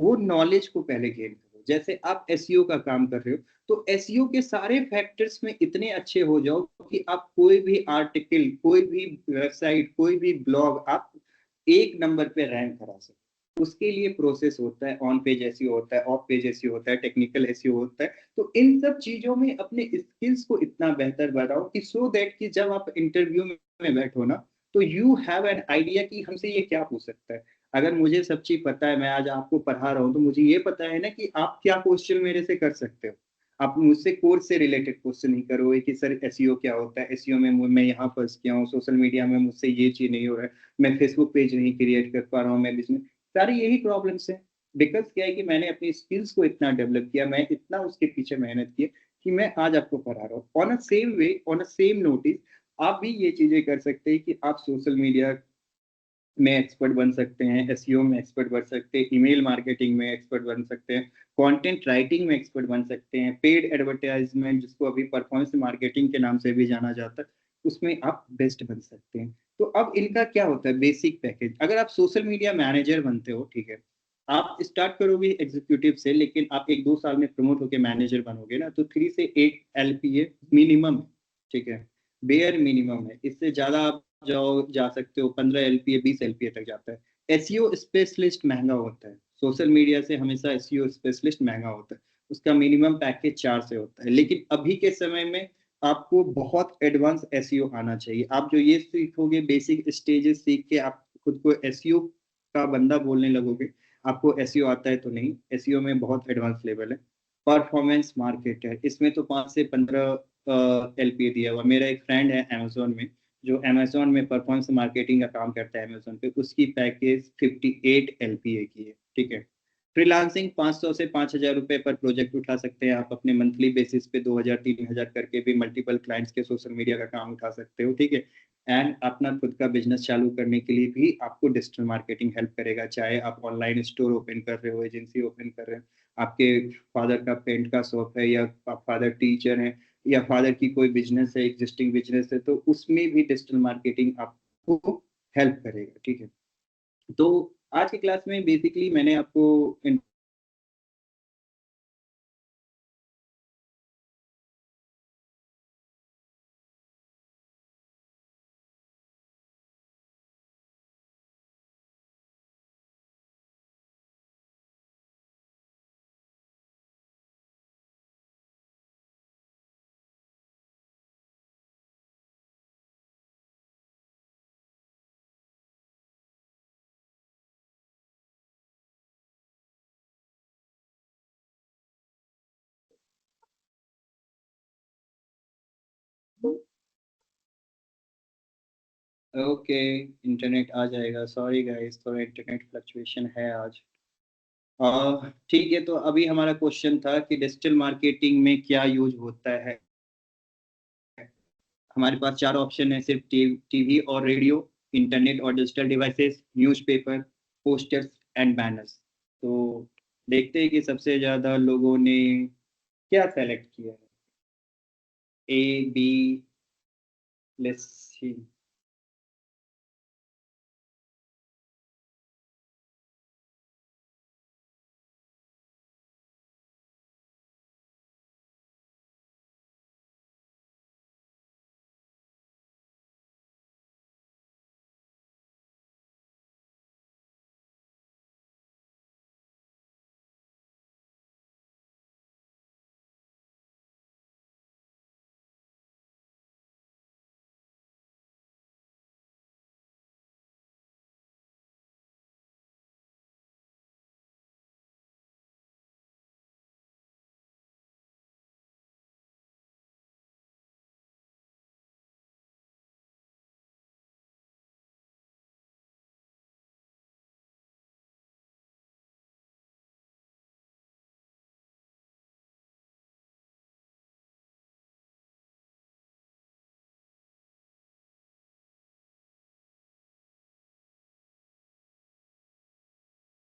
वो नॉलेज को पहले गेन करो। जैसे आप एसईओ का काम कर रहे हो, तो एसईओ के सारे फैक्टर्स में इतने अच्छे हो जाओ कि आप कोई भी आर्टिकल, कोई भी वेबसाइट, कोई भी ब्लॉग आप एक नंबर पे रैंक करा सको। उसके लिए प्रोसेस होता है, ऑन पेज एसईओ होता है, ऑफ पेज एसईओ होता है, टेक्निकल एसईओ होता है। तो इन सब चीजों में अपने स्किल्स को इतना बेहतर बनाओ कि सो दैट कि जब आप इंटरव्यू में बैठो ना, तो यू हैव एन आइडिया कि हमसे ये क्या पूछ सकता है। अगर मुझे सब चीज पता है, मैं आज आपको पढ़ा रहा हूँ, तो मुझे ये पता है ना कि आप क्या क्वेश्चन मेरे से कर सकते हो। आप मुझसे कोर्स से रिलेटेड क्वेश्चन नहीं करोगे कि सर एसईओ क्या होता है, एसईओ में मैं यहाँ फंस गया हूँ, सोशल मीडिया में मुझसे ये चीज नहीं हो रहा है, मैं फेसबुक पेज नहीं क्रिएट कर पा रहा हूँ, मैं बिजनेस, सारी यही प्रॉब्लम्स है। बिकॉज क्या है कि मैंने अपनी स्किल्स को इतना डेवलप किया, मैं इतना उसके पीछे मेहनत की कि मैं आज आपको पढ़ा रहा हूँ on a same way, on a same notice. आप भी ये चीजें कर सकते हैं कि आप सोशल मीडिया में एक्सपर्ट बन सकते हैं, एसईओ में एक्सपर्ट बन सकते हैं, ईमेल मार्केटिंग में एक्सपर्ट बन सकते हैं, कंटेंट राइटिंग में एक्सपर्ट बन सकते हैं, पेड एडवर्टाइजमेंट जिसको अभी परफॉर्मेंस मार्केटिंग के नाम से भी जाना जाता है, उसमें आप बेस्ट बन सकते हैं। तो अब इनका क्या होता है बेसिक पैकेज, अगर आप सोशल मीडिया मैनेजर बनते हो, ठीक है, आप स्टार्ट करोगे एग्जीक्यूटिव से, लेकिन आप 1-2 साल में प्रमोट होकर मैनेजर बनोगे ना, तो 3 से 8 LPA मिनिमम, ठीक है, बेयर मिनिमम है। इससे ज्यादा आप जा सकते हो, 15 LPA 20 LPA तक जाता है। एसईओ स्पेशलिस्ट महंगा होता है, सोशल मीडिया से हमेशा एसईओ स्पेशलिस्ट महंगा होता है। उसका मिनिमम पैकेज 4 से होता है। लेकिन अभी के समय में आपको बहुत एडवांस एसईओ आना चाहिए। आप जो ये सीखोगे, बेसिक स्टेजेस सीख के आप खुद को एसईओ का बंदा बोलने लगोगे। आपको एसईओ आता है तो नहीं, एसईओ में बहुत एडवांस लेवल है। परफॉर्मेंस मार्केट है, इसमें तो 5 से 15 LPA दिया हुआ। मेरा एक फ्रेंड है अमेजोन में, जो अमेजोन में परफॉर्मेंस मार्केटिंग का काम करता है अमेजोन पे, उसकी पैकेज 58 LPA की है, ठीक है। फ्रीलांसिंग 500 से 5,000 रुपए पर प्रोजेक्ट उठा सकते हैं आप, अपने मंथली बेसिस पे 2,000 3,000 करके भी मल्टीपल क्लाइंट्स के सोशल मीडिया का काम उठा सकते हो, ठीक है। एंड अपना खुद का बिजनेस चालू करने के लिए भी आपको डिजिटल मार्केटिंग हेल्प करेगा। चाहे आप ऑनलाइन स्टोर ओपन कर रहे हो, एजेंसी ओपन कर रहे हो, आपके फादर का पेंट का शॉप है, या फादर टीचर है, या फादर की कोई बिजनेस है, एग्जिस्टिंग बिजनेस है, तो उसमें भी डिजिटल मार्केटिंग आपको हेल्प करेगा, ठीक है। तो आज की क्लास में बेसिकली मैंने आपको ओके, इंटरनेट आ जाएगा, सॉरी गाइस, थोड़ा इंटरनेट फ्लक्चुएशन है आज। ठीक है, तो अभी हमारा क्वेश्चन था कि डिजिटल मार्केटिंग में क्या यूज होता है। हमारे पास 4 ऑप्शन है, सिर्फ टीवी और रेडियो, इंटरनेट और digital devices, newspaper, posters and banners. तो देखते हैं कि सबसे ज्यादा लोगों ने क्या सेलेक्ट किया है। A, B, let's see.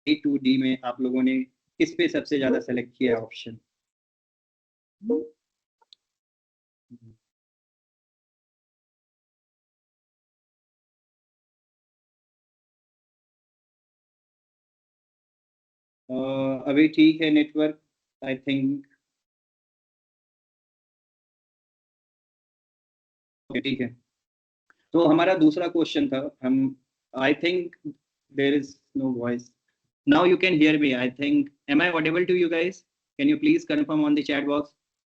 Two D में आप लोगों ने किस पे सबसे ज्यादा सेलेक्ट किया ऑप्शन? अभी ठीक है नेटवर्क, आई थिंक। ठीक है, तो हमारा दूसरा क्वेश्चन था, हम I think there is no voice. Now you can hear me I think, am I audible to you guys? Can you please confirm on the chat box,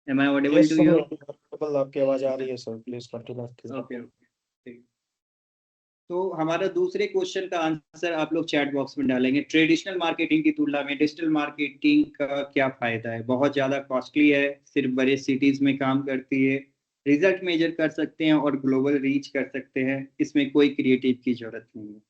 am I audible yes to sir, you? बिल्कुल आपकी आवाज आ रही है सर, please continue. Okay okay. तो हमारा दूसरे क्वेश्चन का आंसर आप लोग चैट बॉक्स में डालेंगे। ट्रेडिशनल मार्केटिंग की तुलना में डिजिटल मार्केटिंग का क्या फायदा है? बहुत ज़्यादा कॉस्टली है, सिर्फ बड़े सिटीज़ में काम करती है, रिजल्ट मेजर कर सकते हैं और ग्लोबल रीच कर सकते हैं, इसमें कोई क्रिएटिव की जरूरत नहीं है।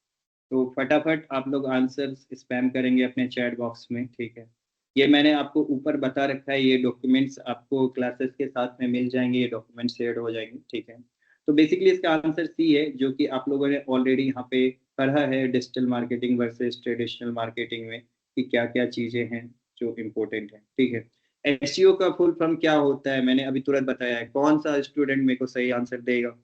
तो फटाफट आप लोग आंसर स्पैम करेंगे अपने चैट बॉक्स में, ठीक है? ये मैंने आपको ऊपर बता रखा है, ये डॉक्यूमेंट्स आपको क्लासेस के साथ में मिल जाएंगे, ये डॉक्यूमेंट शेयर हो जाएंगे, ठीक है? तो बेसिकली इसका आंसर सी है, जो कि आप लोगों ने ऑलरेडी यहाँ पे पढ़ा है, digital marketing versus traditional marketing में कि क्या क्या चीज़ें हैं जो इम्पोर्टेंट है, ठीक है? एसईओ का फुल फॉर्म क्या होता है मैंने अभी तुरंत बताया है। कौन सा स्टूडेंट मेरे को सही आंसर देगा?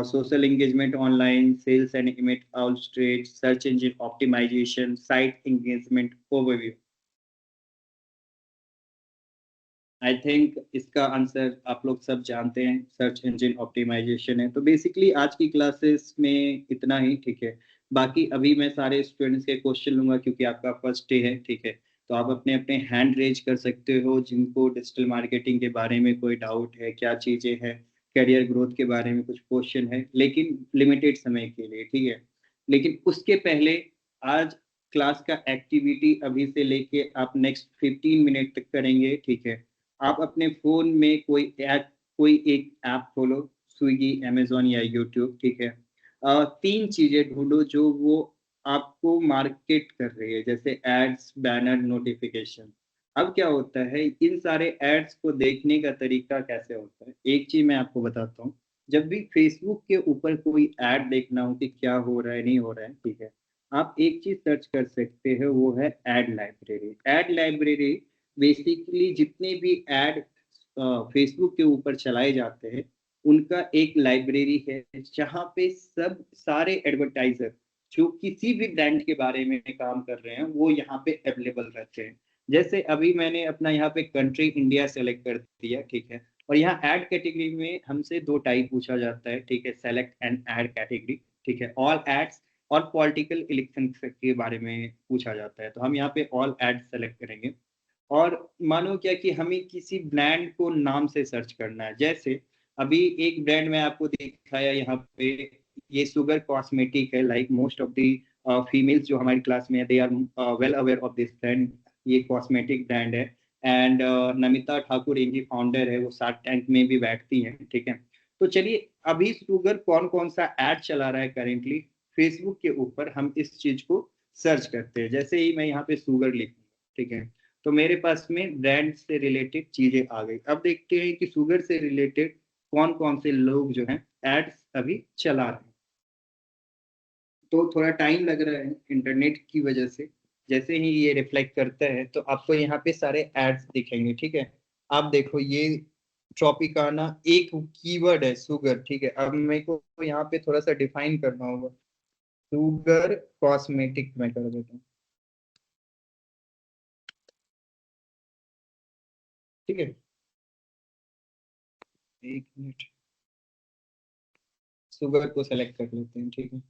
social engagement online, sales and image outreach, search engine optimization, site engagement overview. I think इसका आंसर आप लोग सब जानते हैं, सर्च इंजन ऑप्टिमाइजेशन है। तो बेसिकली आज की क्लासेस में इतना ही, ठीक है? बाकी अभी मैं सारे स्टूडेंट्स के क्वेश्चन लूंगा क्योंकि आपका फर्स्ट डे है, ठीक है? तो आप अपने अपने हैंड रेज कर सकते हो जिनको डिजिटल मार्केटिंग के बारे में कोई डाउट है, क्या चीज़ें हैं, करियर ग्रोथ के बारे में कुछ क्वेश्चन है, लेकिन लिमिटेड समय के लिए, ठीक है? लेकिन उसके पहले आज क्लास का एक्टिविटी अभी से लेके आप नेक्स्ट 15 मिनट तक करेंगे, ठीक है? आप अपने फ़ोन में कोई एक ऐप खोलो, स्विगी, अमेज़न या यूट्यूब, ठीक है? 3 चीज़ें ढूँढो जो वो आपको मार्केट कर रही है, जैसे एड्स, बैनर, नोटिफ़िकेशन। अब क्या होता है, इन सारे एड्स को देखने का तरीका कैसे होता है? एक चीज़ मैं आपको बताता हूँ, जब भी फेसबुक के ऊपर कोई ऐड देखना हो कि क्या हो रहा है, नहीं हो रहा है, ठीक है? आप एक चीज़ सर्च कर सकते हो, वो है add library. Add library basically जितने भी ऐड फेसबुक के ऊपर चलाए जाते हैं, उनका एक लाइब्रेरी है, जहाँ पे सब सारे एडवर्टाइज़र जो किसी भी ब्रांड के बारे में काम कर रहे हैं, वो यहाँ पे अवेलेबल रहते हैं। जैसे अभी मैंने अपना यहाँ पे कंट्री इंडिया सेलेक्ट कर दिया, ठीक है? और यहाँ ऐड कैटेगरी में हमसे 2 टाइप पूछा जाता है, ठीक है? सेलेक्ट एंड ऐड कैटेगरी, ठीक है? ऑल एड्स और पॉलिटिकल इलेक्शन के बारे में पूछा जाता है, तो हम यहाँ पे ऑल एड्स सेलेक्ट करेंगे। और मानो क्या कि हमें किसी ब्रांड को नाम से सर्च करना है। जैसे अभी एक ब्रांड मैं आपको दिखाया यहाँ पे, ये शुगर कॉस्मेटिक है, like most of the females जो हमारी क्लास में है, they are well aware of this brand. ये कॉस्मेटिक ब्रांड है एंड नमिता ठाकुर इनकी फाउंडर है, वो शार्क टैंक में भी बैठती हैं, ठीक है? तो चलिए, अभी शुगर कौन कौन सा एड चला रहा है करेंटली फेसबुक के ऊपर, हम इस चीज को सर्च करते हैं। जैसे ही मैं यहाँ पे शुगर लिखूंगा, ठीक है, तो मेरे पास में ब्रांड से रिलेटेड चीजें आ गई। अब देखते हैं कि शुगर से रिलेटेड कौन कौन से लोग जो हैं एड्स अभी चला रहे हैं। तो थोड़ा टाइम लग रहा है इंटरनेट की वजह से। जैसे ही ये रिफ्लेक्ट करता है तो आपको यहाँ पे सारे एड्स दिखेंगे, ठीक है? आप देखो, ये ट्रॉपिकाना एक कीवर्ड है, शुगर, ठीक है? अब मेरे को यहाँ पे थोड़ा सा डिफाइन करना होगा। शुगर कॉस्मेटिक में कर देता हूँ, ठीक है? एक मिनट, शुगर को सेलेक्ट कर लेते हैं, ठीक है?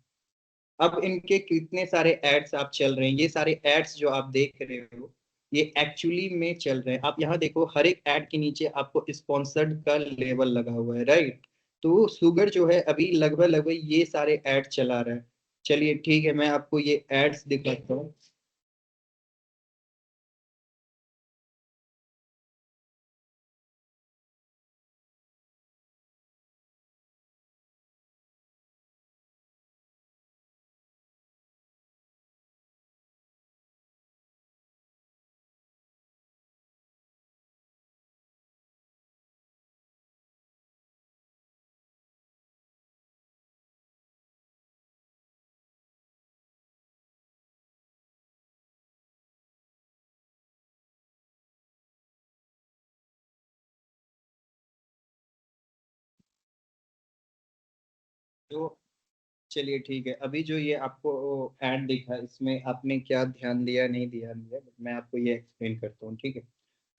अब इनके कितने सारे एड्स आप चल रहे हैं, ये सारे एड्स जो आप देख रहे हो, ये एक्चुअली में चल रहे हैं। आप यहाँ देखो, हर एक एड के नीचे आपको स्पॉन्सर्ड का लेबल लगा हुआ है, राइट? तो शुगर जो है अभी लगभग लगभग ये सारे एड चला रहा है। चलिए ठीक है, मैं आपको ये एड्स दिखाता हूँ। तो चलिए ठीक है, अभी जो ये आपको ऐड दिखा इसमें आपने क्या ध्यान दिया नहीं ध्यान दिया, मैं आपको ये एक्सप्लेन करता हूँ, ठीक है।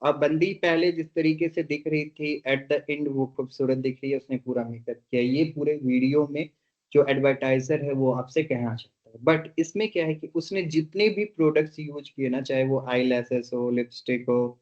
अब बंदी पहले जिस तरीके से दिख रही थी एट द एंड वो खूबसूरत दिख रही है, उसने पूरा मेकअप किया, ये पूरे वीडियो में जो एडवर्टाइजर है वो आपसे कहना चाहता है। बट इसमें क्या है कि उसने जितने भी प्रोडक्ट्स यूज किए ना, चाहे वो आई लैसेस हो, लिपस्टिक हो,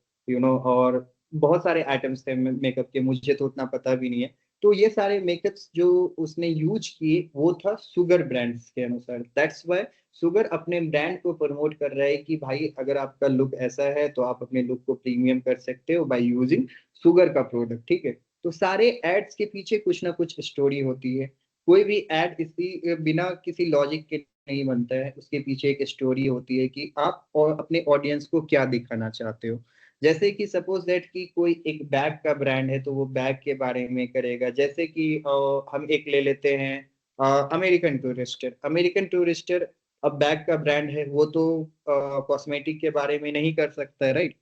और बहुत सारे आइटम्स थे मेकअप के, मुझे तो उतना पता भी नहीं है। तो ये सारे मेकअप्स जो उसने यूज किए वो था शुगर ब्रांड्स के अनुसार। दैट्स वाई शुगर अपने ब्रांड को प्रमोट कर रहा है कि भाई अगर आपका लुक ऐसा है तो आप अपने लुक को प्रीमियम कर सकते हो बाय यूजिंग शुगर का प्रोडक्ट, ठीक है। तो सारे एड्स के पीछे कुछ ना कुछ स्टोरी होती है। कोई भी एड इसी बिना किसी लॉजिक के नहीं बनता है, उसके पीछे एक स्टोरी होती है कि आप और अपने ऑडियंस को क्या दिखाना चाहते हो। जैसे कि सपोज दैट कि कोई एक बैग का ब्रांड है तो वो बैग के बारे में करेगा। जैसे कि हम एक ले लेते हैं अमेरिकन टूरिस्टर। अमेरिकन टूरिस्टर अब बैग का ब्रांड है, वो तो कॉस्मेटिक के बारे में नहीं कर सकता है, राइट।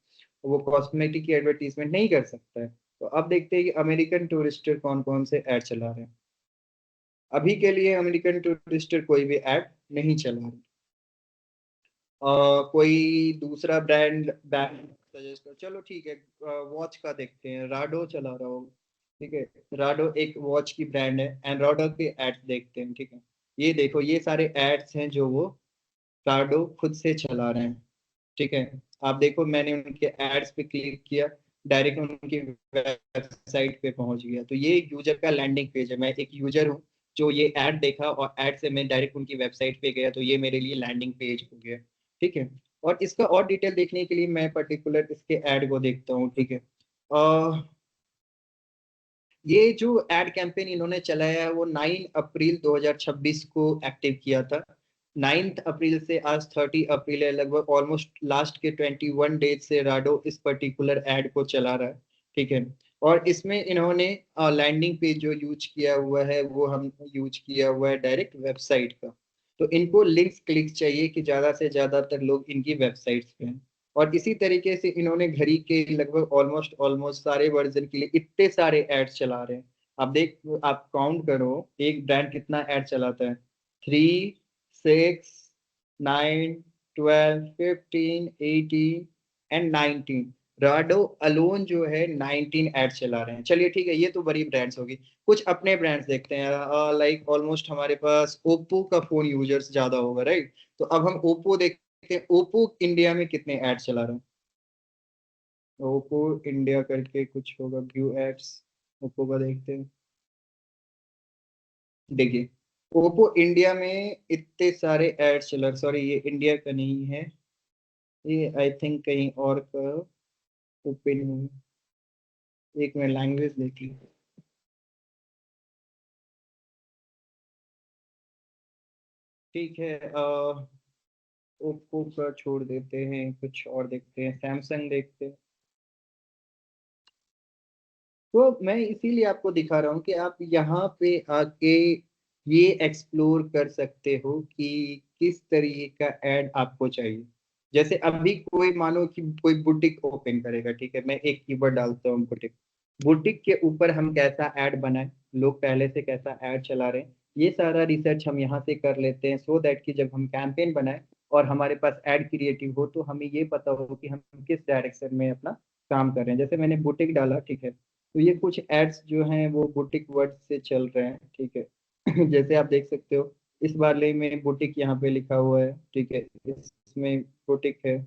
वो कॉस्मेटिक की एडवर्टीजमेंट नहीं कर सकता है। तो अब देखते हैं कि अमेरिकन टूरिस्टर कौन कौन से ऐड चला रहे हैं। अभी के लिए अमेरिकन टूरिस्टर कोई भी ऐड नहीं चला रहे। कोई दूसरा ब्रांड ब्रांड सजेस्ट कर, चलो ठीक है, वॉच का देखते हैं, राडो चला रहा हो, ठीक है। राडो एक वॉच की ब्रांड है एंड राडो के एड्स देखते हैं, ठीक है। ये देखो, ये सारे एड्स हैं जो वो राडो खुद से चला रहे हैं, ठीक है। आप देखो, मैंने उनके एड्स पे क्लिक किया, डायरेक्ट उनकी वेबसाइट पे पहुंच गया। तो ये यूजर का लैंडिंग पेज है, मैं एक यूजर हूँ जो ये ऐड देखा और ऐड से मैं डायरेक्ट उनकी वेबसाइट पे गया, तो ये मेरे लिए लैंडिंग पेज हो गया, ठीक है। और इसका और डिटेल देखने के लिए मैं पर्टिकुलर इसके ऐड को देखता हूँ, ठीक है। ये जो एड कैंपेन इन्होंने चलाया है वो 9 अप्रैल 2026 को एक्टिव किया था। 9 अप्रैल से आज 30 अप्रैल है, लगभग ऑलमोस्ट लास्ट के 21 डेज से राडो इस पर्टिकुलर एड को चला रहा है, ठीक है। और इसमें इन्होंने लैंडिंग पेज जो यूज किया हुआ है वो हम यूज किया हुआ है डायरेक्ट वेबसाइट का। तो इनको लिंक्स क्लिक चाहिए कि ज्यादा से ज्यादातर लोग इनकी वेबसाइट्स पे हैं। और इसी तरीके से इन्होंने घड़ी के लगभग ऑलमोस्ट ऑलमोस्ट सारे वर्जन के लिए इतने सारे एड्स चला रहे हैं। आप काउंट करो, एक ब्रांड कितना एड चलाता है। 3, 6, 9, 12, 15, 18 एंड 19। राडो अलोन जो है 19 एड चला रहे हैं। चलिए ठीक है, ये तो बड़ी ब्रांड्स होगी। कुछ अपने ब्रांड्स देखते हैं, लाइक ऑलमोस्ट हमारे पास ओप्पो का फोन यूजर्स ज्यादा होगा, राइट। तो अब हम ओप्पो देखते हैं, ओप्पो इंडिया में कितने एड चला रहे हैं। ओप्पो इंडिया करके कुछ होगा, व्यू एड्स, ओप्पो का देखते हैं। देखिए, ओप्पो इंडिया में इतने सारे एड चला, सॉरी ये इंडिया का नहीं है, ये आई थिंक कहीं और का ओपन हुआ। एक मैं लैंग्वेज देख ली, ठीक है। ओप्पो का छोड़ देते हैं, कुछ और देखते हैं, सैमसंग देखते हैं। तो मैं इसीलिए आपको दिखा रहा हूँ कि आप यहाँ पे आके ये एक्सप्लोर कर सकते हो कि किस तरीके का ऐड आपको चाहिए। जैसे अभी कोई मानो कि कोई बुटीक ओपन करेगा, ठीक है, मैं एक कीवर्ड डालता हूँ बुटीक। बुटीक के ऊपर हम कैसा ऐड बनाएं, लोग पहले से कैसा ऐड चला रहे हैं, ये सारा रिसर्च हम यहाँ से कर लेते हैं, सो दैट कि जब हम कैंपेन बनाए और हमारे पास ऐड क्रिएटिव हो तो हमें ये पता हो कि हम किस डायरेक्शन में अपना काम कर रहे हैं। जैसे मैंने बुटीक डाला, ठीक है, तो ये कुछ एड्स जो हैं वो बुटीक वर्ड से चल रहे हैं, ठीक है। जैसे आप देख सकते हो, इस वाले में बुटीक यहाँ पे लिखा हुआ है, ठीक है, इसमें बुटीक है।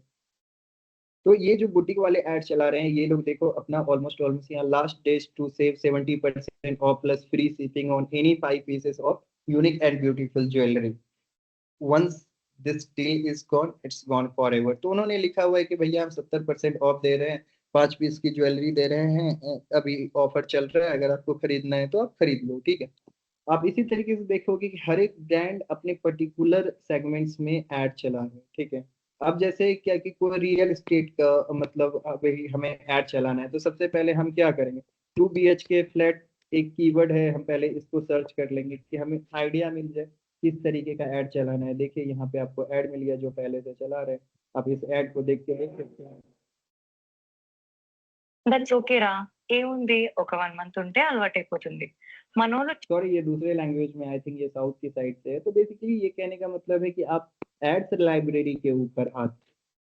तो ये जो बुटीक वाले ऐड चला रहे हैं ये लोग, देखो अपना ऑलमोस्ट ऑलमोस्ट यहाँ last days to save 70% off plus free shipping on any 5 pieces of unique and beautiful jewellery. Once this deal is gone it's gone forever. तो उन्होंने लिखा हुआ है कि भैया हम 70% ऑफ दे रहे हैं, 5 पीस की ज्वेलरी दे रहे हैं, अभी ऑफर चल रहा है, अगर आपको खरीदना है तो आप खरीद लो, ठीक है। आप इसी तरीके से देखोगे कि हर एक ब्रांड अपने पर्टिकुलर सेगमेंट्स में ऐड चला रहे हैं, ठीक है। अब जैसे क्या कि कोई रियल एस्टेट का मतलब अभी हमें ऐड चलाना है तो सबसे पहले हम क्या करेंगे, 2 BHK फ्लैट एक कीवर्ड है, हम पहले इसको सर्च कर लेंगे कि हमें आइडिया मिल जाए किस तरीके का ऐड चलाना है। देखिए यहाँ पे आपको ऐड मिल गया जो पहले से चला रहे हैं, आप इस ऐड को देख के देख सकते हैं। దట్స్ ఓకే రా. ఏముంది, ఒక 1 మంత్ ఉంటే అలవాటైపోతుంది. सॉरी ये दूसरे लैंग्वेज में, आई थिंक ये साउथ की साइड से है। तो बेसिकली ये कहने का मतलब है कि आप एड्स लाइब्रेरी के ऊपर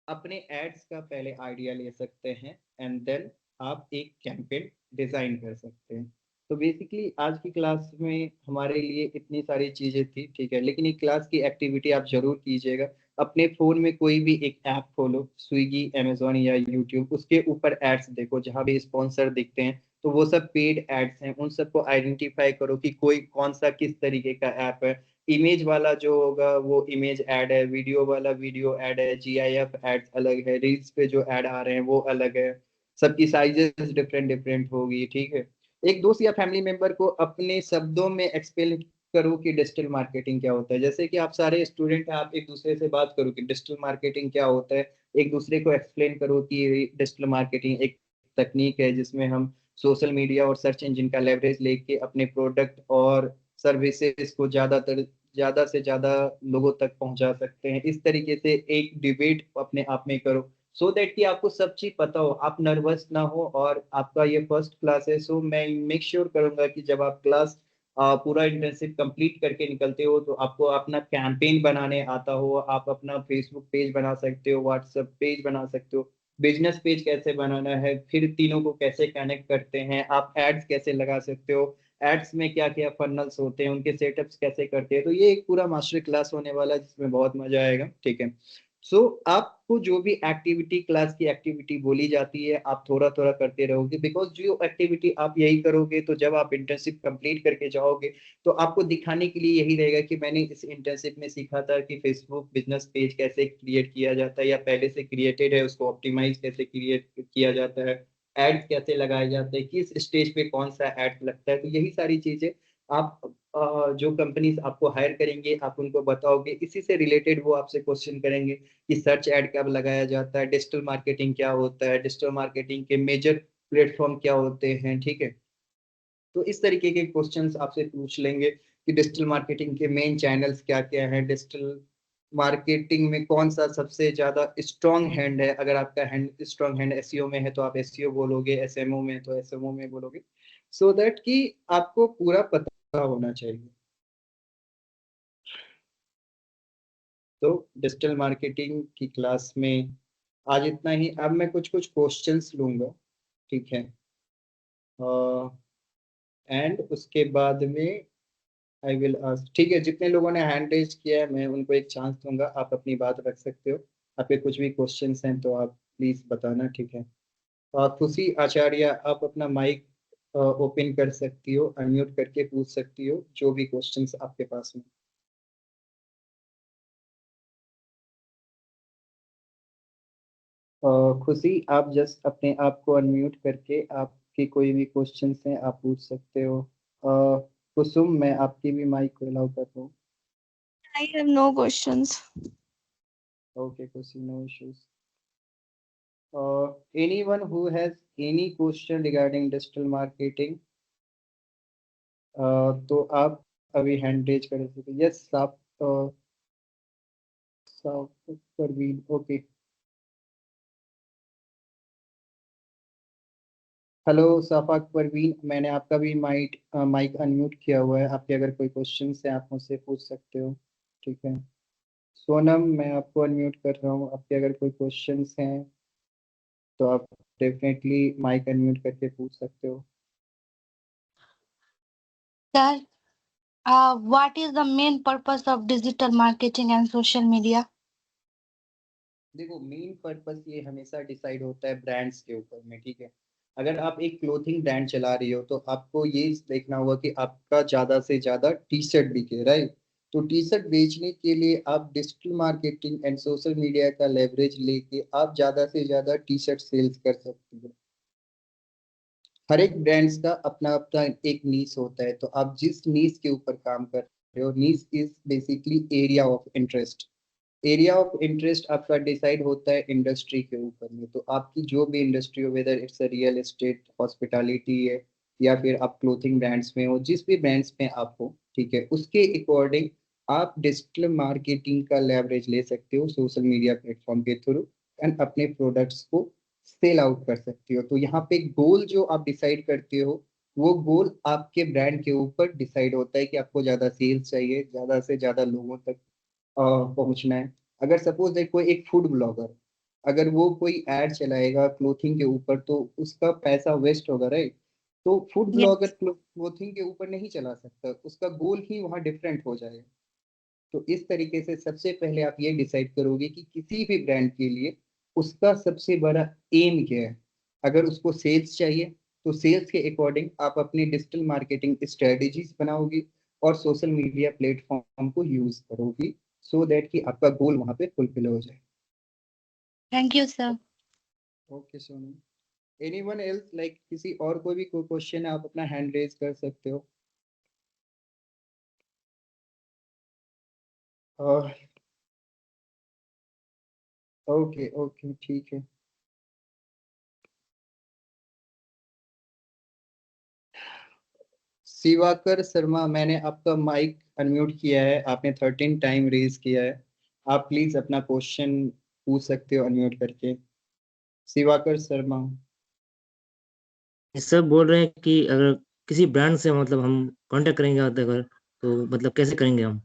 अपने एड्स का पहले आइडिया ले सकते हैं एंड देन आप एक कैंपेन डिजाइन कर सकते हैं। तो बेसिकली आज की क्लास में हमारे लिए इतनी सारी चीजें थी, ठीक है, लेकिन ये क्लास की एक्टिविटी आप जरूर कीजिएगा। अपने फोन में कोई भी एक ऐप खोलो, स्विगी, अमेजोन या यूट्यूब, उसके ऊपर एड्स देखो, जहां भी स्पॉन्सर दिखते हैं तो वो सब पेड एड्स हैं, उन सबको आइडेंटिफाई करो कि कोई कौन सा किस तरीके का ऐप है। इमेज वाला जो होगा वो इमेज ऐड है, वीडियो वाला वीडियो ऐड है, जीआईएफ एड्स अलग है, रील्स पे जो ऐड आ रहे हैं वो अलग है, सबकी साइजेस डिफरेंट डिफरेंट होगी, ठीक है। एक दोस्त या फैमिली मेंबर को अपने शब्दों में एक्सप्लेन करो कि डिजिटल मार्केटिंग क्या होता है। जैसे कि आप सारे स्टूडेंट हैं, आप एक दूसरे से बात करो कि डिजिटल मार्केटिंग क्या होता है, एक दूसरे को एक्सप्लेन करो कि डिजिटल मार्केटिंग एक तकनीक है जिसमें हम सोशल मीडिया और सर्च इंजन का लेवरेज लेके अपने प्रोडक्ट और सर्विसेज को ज्यादा से ज्यादा लोगों तक पहुंचा सकते हैं। इस तरीके से एक डिबेट अपने आप में करो, सो दैट कि आपको सब चीज पता हो, आप नर्वस ना हो। और आपका ये फर्स्ट क्लास है, सो मैं मेक श्योर करूंगा कि जब आप क्लास पूरा इंटर्नशिप कंप्लीट करके निकलते हो तो आपको अपना कैंपेन बनाने आता हो, आप अपना फेसबुक पेज बना सकते हो, व्हाट्सएप पेज बना सकते हो, बिजनेस पेज कैसे बनाना है, फिर तीनों को कैसे कनेक्ट करते हैं, आप एड्स कैसे लगा सकते हो, एड्स में क्या क्या फनल्स होते हैं, उनके सेटअप्स कैसे करते हैं। तो ये एक पूरा मास्टर क्लास होने वाला है जिसमें बहुत मजा आएगा, ठीक है। सो आपको जो भी एक्टिविटी क्लास की एक्टिविटी बोली जाती है आप थोड़ा थोड़ा करते रहोगे, बिकॉज जो एक्टिविटी आप यही करोगे तो जब आप इंटर्नशिप कंप्लीट करके जाओगे तो आपको दिखाने के लिए यही रहेगा कि मैंने इस इंटर्नशिप में सीखा था कि फेसबुक बिजनेस पेज कैसे क्रिएट किया जाता है, या पहले से क्रिएटेड है उसको ऑप्टिमाइज कैसे क्रिएट किया जाता है, एड्स कैसे लगाए जाते हैं, किस स्टेज पे कौन सा एड लगता है। तो यही सारी चीजें आप जो कंपनीज आपको हायर करेंगे आप उनको बताओगे, इसी से रिलेटेड वो आपसे क्वेश्चन करेंगे कि सर्च एड कब लगाया जाता है, डिजिटल मार्केटिंग क्या होता है, डिजिटल मार्केटिंग के मेजर प्लेटफॉर्म क्या होते हैं, ठीक है। तो इस तरीके के क्वेश्चंस आपसे पूछ लेंगे कि डिजिटल मार्केटिंग के मेन चैनल्स क्या क्या हैं, डिजिटल मार्केटिंग में कौन सा सबसे ज्यादा स्ट्रॉन्ग हैंड है। अगर आपका हैंड स्ट्रॉन्ग हैंड एसईओ में है तो आप एसईओ बोलोगे, एसएमओ में है तो एसएमओ में बोलोगे, सो दैट कि आपको पूरा पता होना चाहिए। तो डिजिटल मार्केटिंग की क्लास में आज इतना ही। अब मैं कुछ कुछ क्वेश्चंस लूंगा, ठीक है, एंड उसके बाद में आई विल आस्क, ठीक है। जितने लोगों ने हैंड रेज किया है मैं उनको एक चांस दूंगा, आप अपनी बात रख सकते हो। आपके कुछ भी क्वेश्चंस हैं तो आप प्लीज बताना, ठीक है। खुशी आचार्य, आप अपना माइक ओपन कर सकती हो, अनम्यूट करके पूछ सकती हो जो भी क्वेश्चंस आपके पास में। खुशी, आप जस्ट अपने आप को अनम्यूट करके आपके कोई भी क्वेश्चंस हैं आप पूछ सकते हो। कुसुम, मैं आपकी भी माइक को अलाउ कर रहा हूँ। I have no questions. Okay Kusum, no issues. Anyone who has any question regarding digital marketing, तो आप अभी हैंड रेज कर सकते हो। यस, आप परवीन, ओके। हेलो सफाक परवीन, मैंने आपका भी माइक अनम्यूट किया हुआ है, आपके अगर कोई क्वेश्चन है आप मुझसे पूछ सकते हो, ठीक है। सोनम, मैं आपको अनम्यूट कर रहा हूँ, आपके अगर कोई क्वेश्चंस हैं तो आप डेफिनेटली माइक अनम्यूट करके पूछ सकते हो। Sir, what is the main purpose of digital marketing and social media? देखो, मेन पर्पस ये हमेशा डिसाइड होता है ब्रांड्स के ऊपर में, ठीक है। अगर आप एक क्लोथिंग ब्रांड चला रही हो तो आपको ये देखना होगा कि आपका ज्यादा से ज्यादा टी शर्ट बिके, राइट। तो टी शर्ट बेचने के लिए आप digital marketing and social media का लेवरेज लेके आप ज्यादा से ज्यादा टी शर्ट सेल्स कर सकते हो। हर एक ब्रांड्स का अपना अपना एक नीश होता है, तो आप जिस नीश के ऊपर काम कर रहे हो, नीश is basically area of interest. Area of interest आपका डिसाइड होता है इंडस्ट्री के ऊपर में। तो आपकी जो भी इंडस्ट्री हो, whether it's a real estate, hospitality है, या फिर आप क्लोथिंग ब्रांड्स में हो, जिस भी ब्रांड्स में आप हो, ठीक है, उसके अकॉर्डिंग आप डिजिटल मार्केटिंग का लेवरेज ले सकते हो सोशल मीडिया प्लेटफॉर्म के थ्रू, एंड अपने प्रोडक्ट्स को सेल आउट कर सकते हो। तो यहाँ पे गोल जो आप डिसाइड करते हो वो गोल आपके ब्रांड के ऊपर डिसाइड होता है कि आपको ज्यादा सेल्स चाहिए, ज्यादा से ज्यादा लोगों तक पहुंचना है। अगर सपोज कोई एक फूड ब्लॉगर, अगर वो कोई एड चलाएगा क्लोथिंग के ऊपर तो उसका पैसा वेस्ट होगा, राइट? तो फूड ब्लॉगर Yes. क्लोथिंग के ऊपर नहीं चला सकता, उसका गोल ही वहाँ डिफरेंट हो जाएगा। तो इस तरीके से सबसे पहले आप ये डिसाइड करोगे कि किसी भी ब्रांड के लिए उसका सबसे बड़ा एम क्या है। अगर उसको सेल्स चाहिए तो सेल्स के अकॉर्डिंग आप अपनी डिजिटल मार्केटिंग स्ट्रेटेजीज बनाओगी और सोशल मीडिया प्लेटफॉर्म को यूज करोगी, सो दैट कि आपका गोल वहां पे फुलफिल हो जाए। Thank you, sir. Okay Sonu, anyone else like किसी और कोई भी कोई क्वेश्चन है आप अपना हैंड रेज कर सकते हो। ओके ओके ठीक है। शिवाकर शर्मा, मैंने आपका माइक अनम्यूट किया है, आपने 13 टाइम रेज किया है। आप प्लीज अपना क्वेश्चन पूछ सकते हो अनम्यूट करके। शिवाकर शर्मा। ये सब बोल रहे हैं कि अगर किसी ब्रांड से मतलब हम कांटेक्ट करेंगे अगर, तो मतलब कैसे करेंगे हम?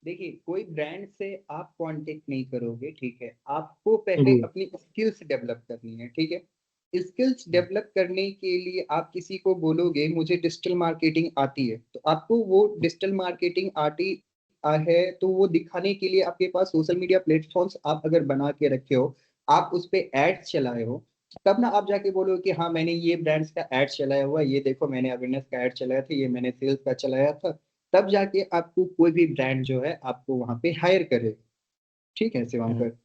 देखिए, कोई ब्रांड से आप कांटेक्ट नहीं करोगे, ठीक है? आपको पहले जी अपनी स्किल्स डेवलप करनी है, ठीक है? स्किल्स डेवलप करने के लिए आप किसी को बोलोगे मुझे डिजिटल मार्केटिंग आती है, तो आपको वो डिजिटल मार्केटिंग आती है तो वो दिखाने के लिए आपके पास सोशल मीडिया प्लेटफॉर्म्स आप अगर बना के रखे हो, आप उस पे एड्स चलाए हो, तब ना आप जाके बोलो कि हाँ मैंने ये ब्रांड्स का एड चलाया हुआ है, ये देखो मैंने अवेयरनेस का एड चलाया था, ये मैंने सेल्स का चलाया था। तब जाके आपको कोई भी ब्रांड जो है आपको वहां पे हायर करे। ठीक है हम्म, शिवांकर?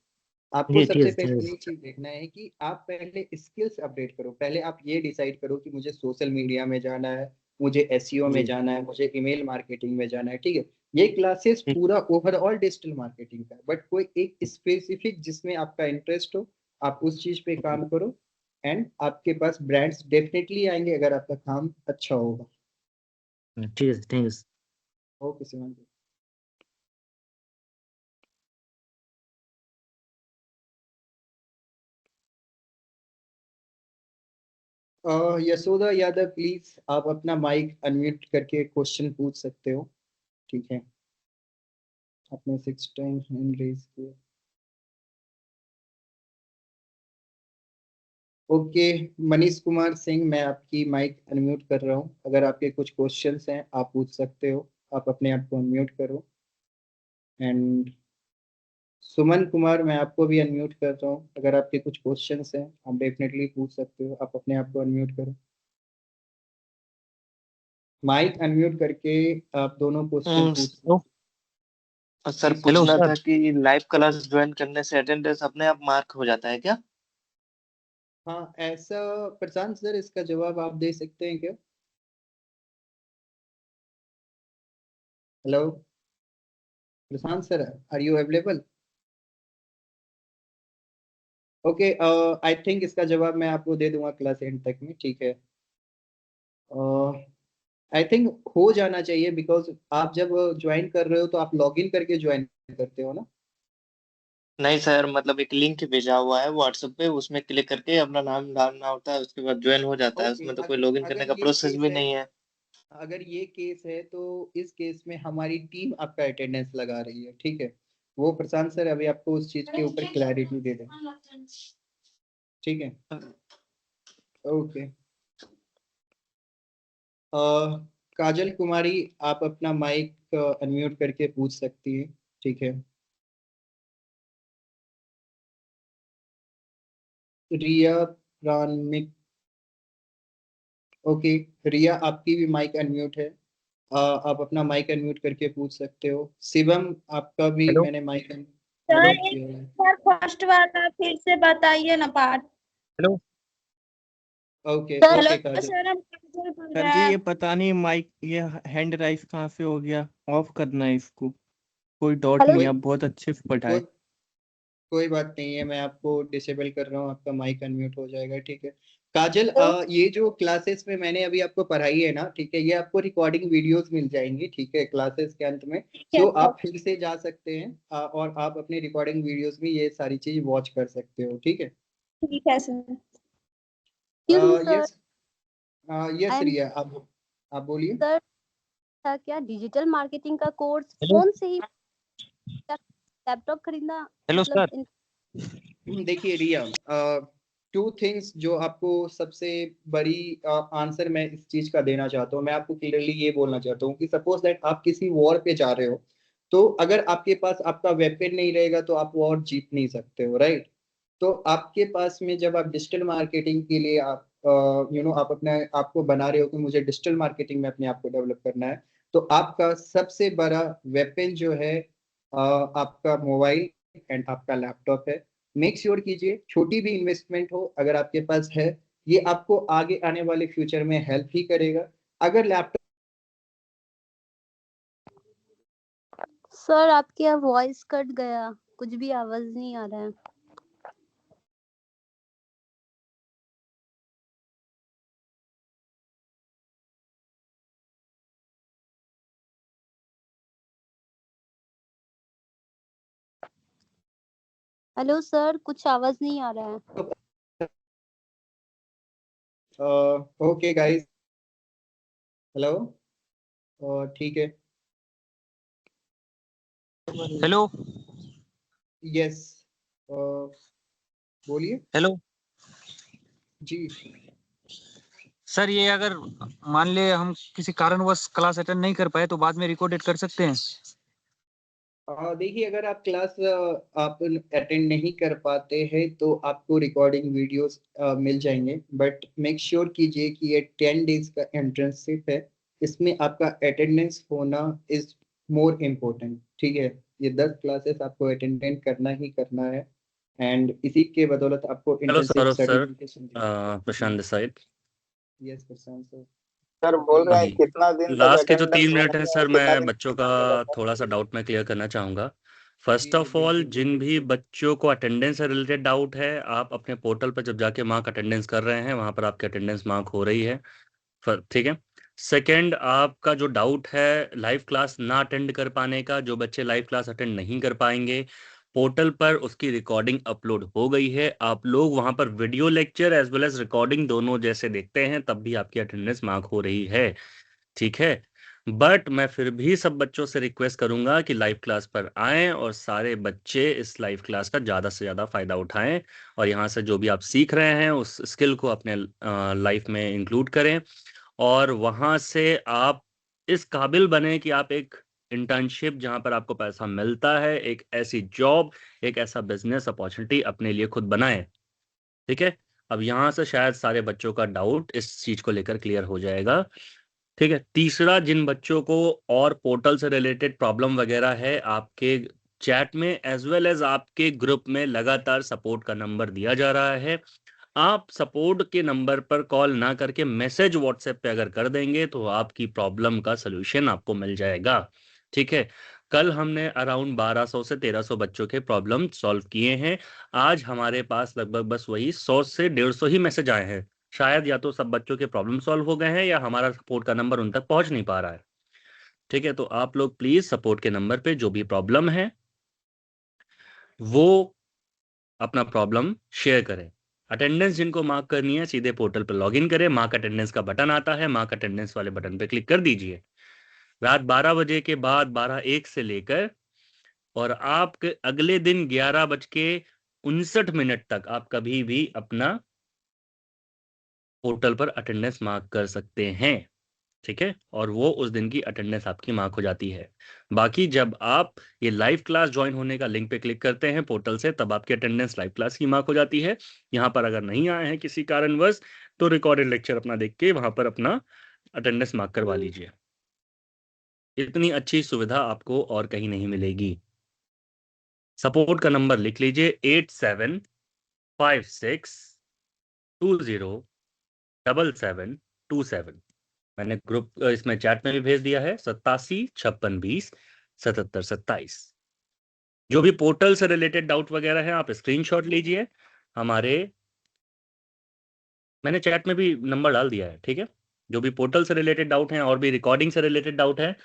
आपको जी ठीक सबसे है ठीक पहले है। ये चीज देखना है कि आप पहले स्किल्स अपडेट करो। पहले आप ये डिसाइड करो कि मुझे सोशल मीडिया में जाना है, मुझे एसईओ में जी जाना है, मुझे ईमेल मार्केटिंग में जाना है, ठीक है? ये क्लासेस ठीक। पूरा ओवरऑल डिजिटल मार्केटिंग का है, बट कोई एक स्पेसिफिक जिसमें आपका इंटरेस्ट हो, आप उस चीज पे काम करो, एंड आपके पास ब्रांड्स डेफिनेटली आएंगे अगर आपका काम अच्छा होगा। ठीक है thank you. Okay Shivankar. Yashoda Yadav, please आप अपना माइक अनम्यूट करके क्वेश्चन पूछ सकते हो, ठीक है? आपने 6 टाइम हैंड रेज किया। ओके, मनीष कुमार सिंह, मैं आपकी माइक अनम्यूट कर रहा हूँ, अगर आपके कुछ क्वेश्चंस हैं आप पूछ सकते हो। आप अपने आप को अनम्यूट करो। एंड सुमन कुमार, मैं आपको भी अनम्यूट कर रहा हूँ, अगर आपके कुछ क्वेश्चंस हैं आप डेफिनेटली पूछ सकते हो। आप अपने आप को अनम्यूट करो, माइक अनम्यूट करके आप दोनों क्वेश्चन पूछ सकते हेलो हो। सर, जी सर। पूछना था कि लाइव क्लास ज्वाइन करने से अटेंडेंस अपने आप मार्क हो जाता है क्या? हाँ ऐसा, प्रशांत सर इसका जवाब आप दे सकते हैं क्या? Hello Prashant sir, are you available? Okay, I think इसका जवाब मैं आपको दे दूंगा क्लास एंड तक में, ठीक है? आई थिंक हो जाना चाहिए, बिकॉज आप जब ज्वाइन कर रहे हो तो आप लॉग इन करके ज्वाइन करते हो ना? नहीं सर, मतलब एक लिंक भेजा हुआ है व्हाट्सएप पे, उसमें क्लिक करके अपना नाम डालना होता है, उसके बाद ज्वाइन हो जाता है। ओके, उसमें तो कोई लॉगिन करने अगर का ये प्रोसेस केस भी है, नहीं है। अगर ये केस है तो इस केस में हमारी टीम आपका अटेंडेंस लगा रही है, ठीक है? वो प्रशांत सर अभी आपको उस चीज के ऊपर क्लैरिटी दे दें, ठीक है? ओके। काजल कुमारी, आप अपना माइक अनम्यूट करके पूछ सकती हैं, ठीक है? रिया प्राणिक, ओके। रिया, आपकी भी माइक अनम्यूट है, आप अपना माइक अनम्यूट करके पूछ सकते हो। शिवम, आपका भी हेलो मैंने माइक सर अनम्यूट एक किया है। बार फर्स्ट वाला फिर से बताइए ना part. Hello. Okay sir hello okay Kajal. Sir, हम काजल बोल सर रहे जी, हैं। ये पता नहीं माइक ये हैंड राइज कहाँ से हो गया। ऑफ करना है इसको। कोई डॉट हेलो नहीं, कोई आप बहुत अच्छे से कोई पढ़ाए। कोई बात नहीं है, मैं आपको डिसेबल कर रहा हूँ, आपका माइक अनम्यूट हो जाएगा, ठीक है? काजल, हेलो। ये जो क्लासेस में मैंने अभी आपको पढ़ाई है ना, ठीक है, ये आपको रिकॉर्डिंग वीडियोस मिल जाएंगी, ठीक है, क्लासेस के अंत में। ठीक है सो सर। आप फिर से जा सकते हैं, और आप अपनी रिकॉर्डिंग वीडियोस में ये सारी चीज वॉच कर सकते हो, ठीक है? ठीक है sir. Excuse me sir. Yes, yes And रिया, आप बोलिए। सर था क्या डिजिटल मार्केटिंग का कोर्स हेलो फोन से ही लैपटॉप खरीदना हेलो मतलब सर। देखिए रिया, टू थिंग्स जो आपको सबसे बड़ी आंसर मैं इस चीज का देना चाहता हूँ। मैं आपको क्लियरली ये बोलना चाहता हूँ कि सपोज दैट आप किसी वॉर पे जा रहे हो, तो अगर आपके पास आपका वेपन नहीं रहेगा तो आप वॉर जीत नहीं सकते हो, राइट। तो आपके पास में जब आप डिजिटल मार्केटिंग के लिए आप आप अपने आप को बना रहे हो कि मुझे डिजिटल मार्केटिंग में अपने आप को डेवलप करना है, तो आपका सबसे बड़ा वेपन जो है आपका मोबाइल एंड आपका लैपटॉप है। मेक श्योर कीजिए छोटी भी इन्वेस्टमेंट हो अगर आपके पास है, ये आपको आगे आने वाले फ्यूचर में हेल्प ही करेगा। अगर लैपटॉप सर आपकी वॉइस कट गया, कुछ भी आवाज नहीं आ रहा है। हेलो सर, कुछ आवाज नहीं आ रहा है। ओके गाइस, हेलो, ठीक है, हेलो यस, बोलिए हेलो जी। सर, ये अगर मान ले हम किसी कारणवश क्लास अटेंड नहीं कर पाए तो बाद में रिकॉर्डेड कर सकते हैं? देखिए अगर आप क्लास आप अटेंड नहीं कर पाते हैं तो आपको रिकॉर्डिंग वीडियोस मिल जाएंगे, बट मेक श्योर कीजिए कि ये 10 days का इंटर्नशिप है, इसमें आपका अटेंडेंस होना इज मोर इम्पोर्टेंट, ठीक है। ये 10 क्लासेस आपको अटेंडेंट करना ही करना है, एंड इसी के बदौलत आपको hello internship Saurabh sir, certification Prashant side. Yes Prashant sir. Sir बोल रहे हैं जी, कितना दिन तक लास्ट के जो 3 अटेंडेंस मिनट है रहेगा और सर, कितना मैं दिन बच्चों का थोड़ा सा डाउट मैं क्लियर करना चाहूँगा। जी फर्स्ट जी ऑफ ऑल, बिल्कुल जिन भी बच्चों को अटेंडेंस से रिलेटेड डाउट है, आप अपने पोर्टल पर जब जाके मार्क अटेंडेंस कर रहे हैं, वहाँ पर आपकी अटेंडेंस मार्क हो रही है। ठीक है। सेकंड, आपका जो डाउट है लाइव क्लास ना अटेंड कर पाने का, जो बच्चे लाइव क्लास अटेंड नहीं कर पाएंगे, पोर्टल पर उसकी रिकॉर्डिंग अपलोड हो गई है। आप लोग वहां पर video lecture as well as recording दोनों जैसे देखते हैं, तब भी आपकी अटेंडेंस मार्क हो रही है, ठीक है। बट मैं फिर भी सब बच्चों से रिक्वेस्ट करूंगा कि लाइव क्लास पर आएं और सारे बच्चे इस लाइव क्लास का ज़्यादा से ज़्यादा फायदा उठाएं, और यहाँ से जो भी आप सीख रहे हैं उस स्किल को अपने लाइफ में इंक्लूड करें, और वहां से आप इस काबिल बने कि आप एक इंटर्नशिप जहां पर आपको पैसा मिलता है, एक ऐसी जॉब, एक ऐसा बिजनेस अपॉर्चुनिटी अपने लिए खुद बनाएं, ठीक है। अब यहाँ से शायद सारे बच्चों का डाउट इस चीज को लेकर क्लियर हो जाएगा, ठीक है। तीसरा, जिन बच्चों को और पोर्टल से रिलेटेड प्रॉब्लम वगैरह है, आपके चैट में एज वेल एज आपके ग्रुप में लगातार सपोर्ट का नंबर दिया जा रहा है। आप सपोर्ट के नंबर पर कॉल ना करके मैसेज व्हाट्सएप पे अगर कर देंगे तो आपकी प्रॉब्लम का सलूशन आपको मिल जाएगा, ठीक है। कल हमने अराउंड 1200 से 1300 बच्चों के प्रॉब्लम सॉल्व किए हैं। आज हमारे पास लगभग बस वही 100 से 150 ही मैसेज आए हैं। शायद या तो सब बच्चों के प्रॉब्लम सॉल्व हो गए हैं या हमारा सपोर्ट का नंबर उन तक पहुंच नहीं पा रहा है, ठीक है। तो आप लोग प्लीज सपोर्ट के नंबर पे जो भी प्रॉब्लम है वो अपना प्रॉब्लम शेयर करें। अटेंडेंस जिनको मार्क करनी है सीधे पोर्टल पर लॉगिन करें, मार्क अटेंडेंस का बटन आता है, मार्क अटेंडेंस वाले बटन पे क्लिक कर दीजिए। रात 12 बजे के बाद 12:01 से लेकर और आप अगले दिन 11:59 तक आप कभी भी अपना पोर्टल पर अटेंडेंस मार्क कर सकते हैं, ठीक है। और वो उस दिन की अटेंडेंस आपकी मार्क हो जाती है। बाकी जब आप ये लाइव क्लास ज्वाइन होने का लिंक पे क्लिक करते हैं पोर्टल से, तब आपकी अटेंडेंस लाइव क्लास की मार्क हो जाती है। यहाँ पर अगर नहीं आए हैं किसी कारणवश तो रिकॉर्डेड लेक्चर अपना देख के वहां पर अपना अटेंडेंस मार्क करवा लीजिए। इतनी अच्छी सुविधा आपको और कहीं नहीं मिलेगी। सपोर्ट का नंबर लिख लीजिए 8756207727। मैंने ग्रुप इसमें चैट में भी भेज दिया है 8756207727। जो भी पोर्टल से रिलेटेड डाउट वगैरह है आप स्क्रीनशॉट लीजिए। मैंने चैट में भी नंबर डाल दिया है, ठीक है। जो भी पोर्टल से रिलेटेड डाउट है और भी रिकॉर्डिंग से रिलेटेड डाउट है,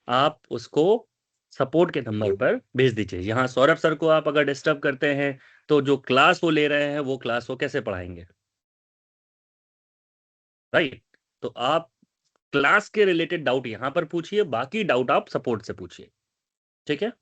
आप उसको सपोर्ट के नंबर पर भेज दीजिए। यहाँ सौरभ सर को आप अगर डिस्टर्ब करते हैं तो जो क्लास वो ले रहे हैं वो क्लास वो कैसे पढ़ाएंगे, राइट। तो आप क्लास के रिलेटेड डाउट यहाँ पर पूछिए, बाकी डाउट आप सपोर्ट से पूछिए, ठीक है।